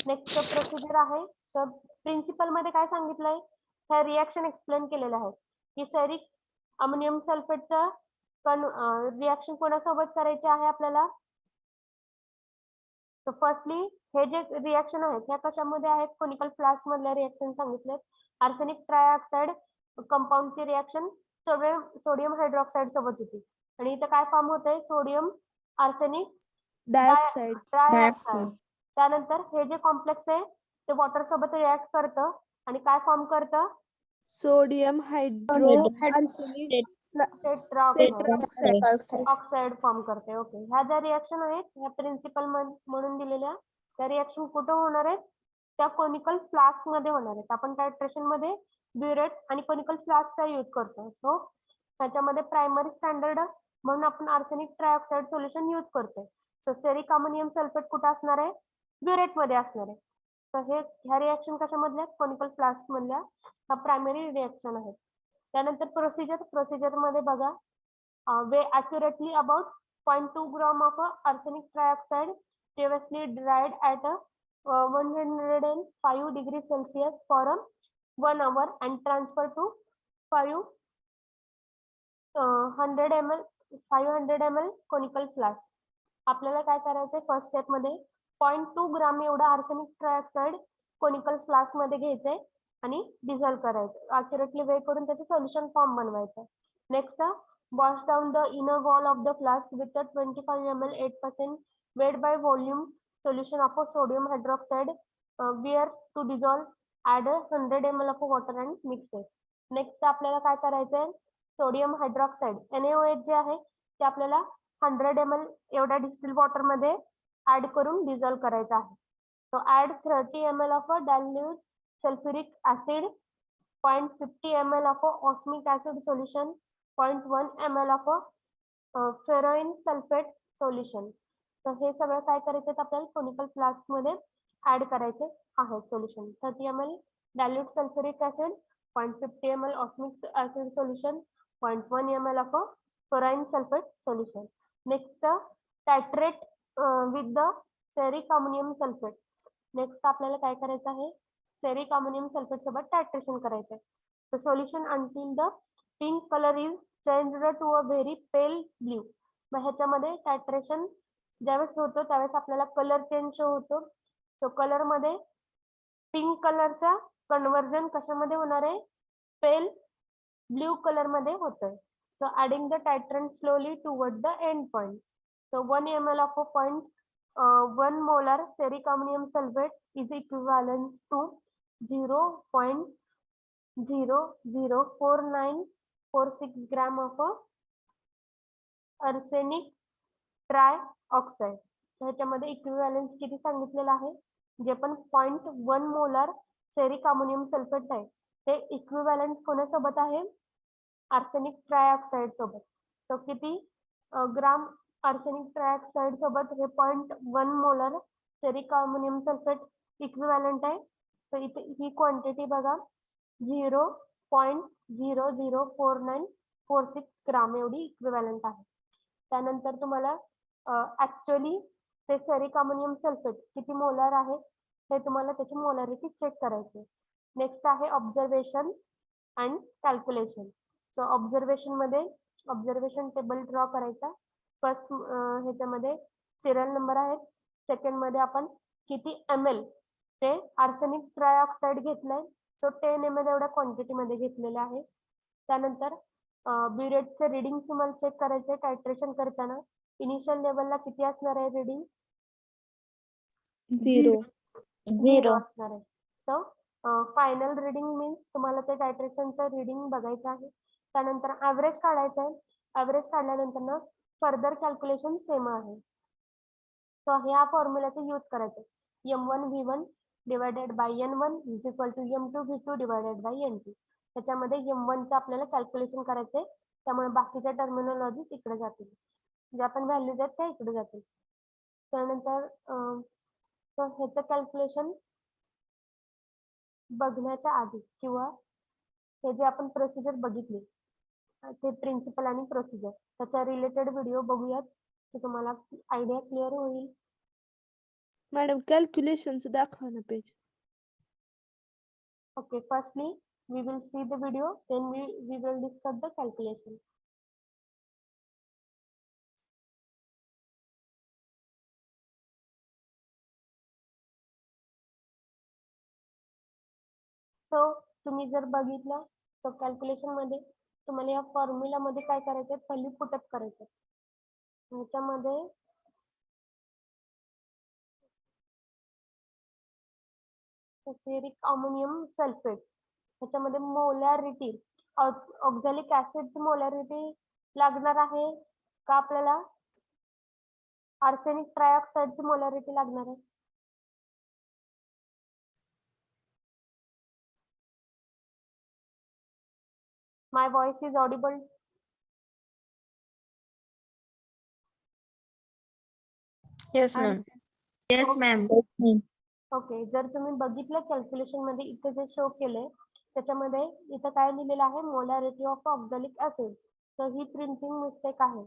Speaker 1: नेक्स्ट प्रोसिजर आहे. तर प्रिन्सिपल मध्ये काय सांगितलंय, ह्या रिॲक्शन एक्सप्लेन केलेलं आहे की सेरिक अमोनियम सल्फेटचं रिॲक्शन कोणासोबत करायचे आहे आपल्याला. तर फर्स्टली हे जे रिॲक्शन आहेत ह्या कशामध्ये आहेत, कोनिकल फ्लास्क मधल्या रिॲक्शन सांगितलेत. आर्सेनिक ट्रायऑक्साइड कंपाऊंडची रिॲक्शन सोडियम हायड्रॉक्साइड सोबत होती आणि इथं काय फॉर्म होतंय, सोडियम आर्सेनिक
Speaker 2: डायऑक्साइड.
Speaker 1: ट्रायऑक्साइड. त्यानंतर हे जे कॉम्प्लेक्स आहे ते वॉटर सोबत रिॲक्ट करतं आणि काय फॉर्म करतं,
Speaker 2: sodium hydro arsenic
Speaker 1: tetroxide oxide form करते. ओके, ह्या ज्या रिॲक्शन आहेत ह्या प्रिन्सिपल म्हणून दिलेल्या त्या रिॲक्शन कुठं होणार आहेत, त्या कोनिकल फ्लास्क मध्ये होणार आहेत. आपण टायट्रेशन मध्ये ब्युरेट आणि कोनिकल फ्लास्कचा यूज करतो. सो त्याच्यामध्ये प्रायमरी स्टँडर्ड म्हणून आपण आर्सेनिक ट्रायऑक्साइड सोल्युशन यूज करतोय. सो सेरिक अमोनियम सल्फेट कुठं असणार आहे, ब्युरेट मध्ये असणार आहे. तर हे ह्या रिॲक्शन कशामधल्या, कोनिकल फ्लास्क मधल्या ह्या प्रायमरी रिॲक्शन आहेत. त्यानंतर प्रोसिजर मध्ये बघा, weigh accurately about 0.2 gram of arsenic trioxide previously dried at 105 degrees Celsius for 1 hour and transfer to 500 ml conical flask. आपल्याला काय करायचंय, फर्स्ट स्टेप मध्ये 0.2 ग्राम एवढा आर्सेनिक ट्रायऑक्साइड कोनिकल फ्लास्क मध्ये घ्यायचंय आणि डिझॉल्व्ह करायचं, अॅक्युरेटली वे करून त्याचं सोल्युशन फॉर्म बनवायचं. Next, wash down the inner wall of the flask with a 25 ml 8% weight by volume solution of a sodium hydroxide, where to dissolve, add 100 ml of water and mix it. Next आपल्याला काय करायचंय, sodium hydroxide NaOH जे आहे ते आपल्याला 100 ml एवढ्या distil water मध्ये add करून डिझॉल्व्ह करायचं आहे. So add 30 ml of a dilute sulfuric acid, 0.50 ml of a osmic acid solution, 0.1 ml of a ferroin sulfate solution. तर हे सगळं काय करायचं आपल्याला कोनिकल फ्लास्क मध्ये ऍड करायचे आहे solution. 30 ml dilute sulfuric acid, 0.50 ml osmic acid solution, 0.1 ml of a ferroin sulfate solution. Next, titrate with the ferric ammonium sulfate. Next आपल्याला काय करायचं आहे, फेरिक अमोनियम सल्फेट सोबत टायट्रेशन करायचं आहे. The solution until the pink color is changed to a very pale blue. मग ह्याच्यामध्ये टायट्रेशन ज्यावेळेस होतो त्यावेळेस आपल्याला कलर चेंज होतो. तो कलर मध्ये पिंक कलरचा कन्वर्जन कशामध्ये होणार आहे, पेल ब्ल्यू कलर मध्ये होतोय. So adding the titrant slowly toward the end point. So 1 ml of a 1 molar ferric ammonium sulfate is equivalent to 0.00446 gram of arsenic trioxide. ह्याच्यामध्ये इक्विव्हॅलन्स किती सांगितलेलं आहे, जे पण 0.1 मोलार फेरिक अमोनियम सल्फेट आहे ते इक्विव्हॅलंट कोणासोबत आहे, आर्सेनिक ट्रायऑक्साइड सोबत. सो किती ग्राम आर्सेनिक ट्रायऑक्साइड सोबत हे 0.1 molar ferric ammonium sulphate equivalent आहे. सो इथे ही क्वांटिटी बघा 0.00446 ग्राम एवढी इक्विव्हॅलंट आहे. त्यानंतर तुम्हाला ऍक्च्युअली ते फेरिक अमोनियम सल्फेट किती मोलार आहे हे तुम्हाला त्याची मोलारिटी चेक करायची. नेक्स्ट आहे observation and calculation. So observation table draw करायचा. फर्स्ट ह्याच्यामध्ये सिरियल नंबर आहेत, सेकंड मध्ये आपण किती ml ते आर्सेनिक ट्रायऑक्साइड घेतलंय, तो 10 ml एवढ्या क्वांटिटी मध्ये घेतलेले आहे. त्यानंतर ब्युरेटचे रिडिंग तुम्हाला चेक करायचे टायट्रेशन करताना. इनिशियल लेवलला किती असणार आहे रिडिंग, 0 असणार आहे. सो फायनल रिडिंग मीन्स तुम्हाला ते टायट्रेशनचं रिडिंग बघायचं आहे. त्यानंतर ऍव्हरेज काढायचं आहे. ऍव्हरेज काढल्यानंतर ना फर्दर कॅल्क्युलेशन सेम आहे. सो ह्या फॉर्म्युलाचा यूज करायचं, M1V1 divided by N1 is equal to M2V2 divided by N2. त्याच्यामध्ये M1 चं आपल्याला कॅल्क्युलेशन करायचंय, त्यामुळे बाकीच्या टर्मिनॉलॉजीज इकडे जातील, ज्या पण व्हॅल्यूज आहेत त्या इकडे जातील. त्यानंतर ह्याचं कॅल्क्युलेशन बघण्याच्या आधी किंवा हे जे आपण प्रोसिजर बघितली ते प्रिन्सिपल आणि प्रोसिजर त्याच्या रिलेटेड व्हिडिओ बघूयात, तर तुम्हाला आयडिया क्लिअर होईल.
Speaker 2: मॅडम कॅल्क्युलेशनच दाखवा ना page.
Speaker 1: Okay, firstly, we will see the video, then we will discuss the calculation. So तुम्ही जर बघितलं तर कॅल्क्युलेशन मध्ये तुम्हाला या फॉर्म्युला मध्ये काय करायचं, पहिली पुटअप करायचं. ह्याच्यामध्ये फेरिक अमोनियम सल्फेट, ह्याच्यामध्ये मोलॅरिटी ऑक्झॅलिक ऍसिडची मोलॅरिटी लागणार आहे का आपल्याला आर्सेनिक ट्रायऑक्साइडची मोलॅरिटी लागणार आहे? My voice is audible.
Speaker 4: Yes, ma'am. Yes, ma'am.
Speaker 1: Okay, जर तुम्ही बघितलं कॅल्क्युलेशन मध्ये इथे जे शो केलंय त्याच्यामध्ये इथं काय लिहिलेलं आहे, मोलॅरिटी ऑफ ऑक्झॅलिक ऍसिड. तर ही प्रिंटिंग मिस्टेक आहे.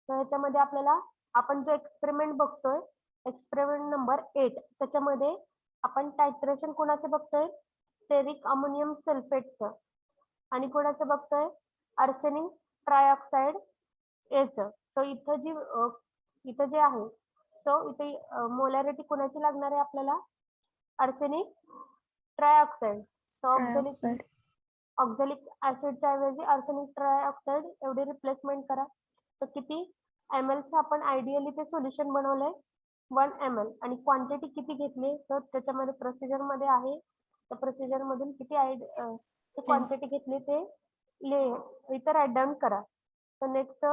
Speaker 1: तर ह्याच्यामध्ये आपल्याला आपण जो एक्सपेरिमेंट बघतोय, एक्सपेरिमेंट नंबर 8, त्याच्यामध्ये आपण टायट्रेशन कोणाचं बघतोय, फेरिक अमोनियम सल्फेटचं, आणि कोणाचं बघतोय, आर्सेनिक ट्रायऑक्साइड याचं. सो इथं जे आहे, सो इथे मोलॅरिटी कोणाची लागणार आहे आपल्याला, आर्सेनिक ट्रायऑक्साइड. सो ऑक्झॅलिक ऍसिडच्या ऐवजी आर्सेनिक ट्रायऑक्साइड एवढी रिप्लेसमेंट करा. तर किती ml चं आपण आयडियली ते सोल्युशन बनवलंय, 1 ml, आणि क्वांटिटी किती घेतली तर त्याच्यामध्ये प्रोसिजर मध्ये आहे. त्या प्रोसिजर मधून किती क्वांटिटी घेतली ते इथं राईट डाऊन करा. तर नेक्स्ट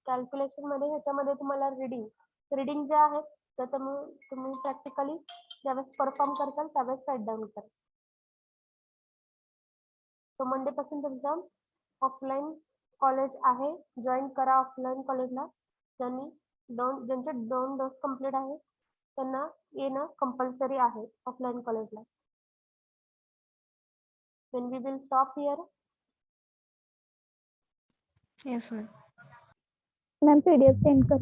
Speaker 1: कॅल्क्युलेशन मध्ये ह्याच्यामध्ये तुम्हाला रिडिंग जे आहेत तर तुम्ही प्रॅक्टिकली ज्यावेळेस परफॉर्म करताल त्यावेळेस राईट डाऊन करा. सो मंडे पासून तुमचं ऑफलाईन कॉलेज आहे, जॉईन करा ऑफलाईन कॉलेजला. ज्यांचे 2 डोस कंप्लीट आहे त्यांना येणं कंपल्सरी आहे ऑफलाईन कॉलेजला. Then we will stop here.
Speaker 4: Yes, ma'am.
Speaker 3: Ma'am PDF send कर.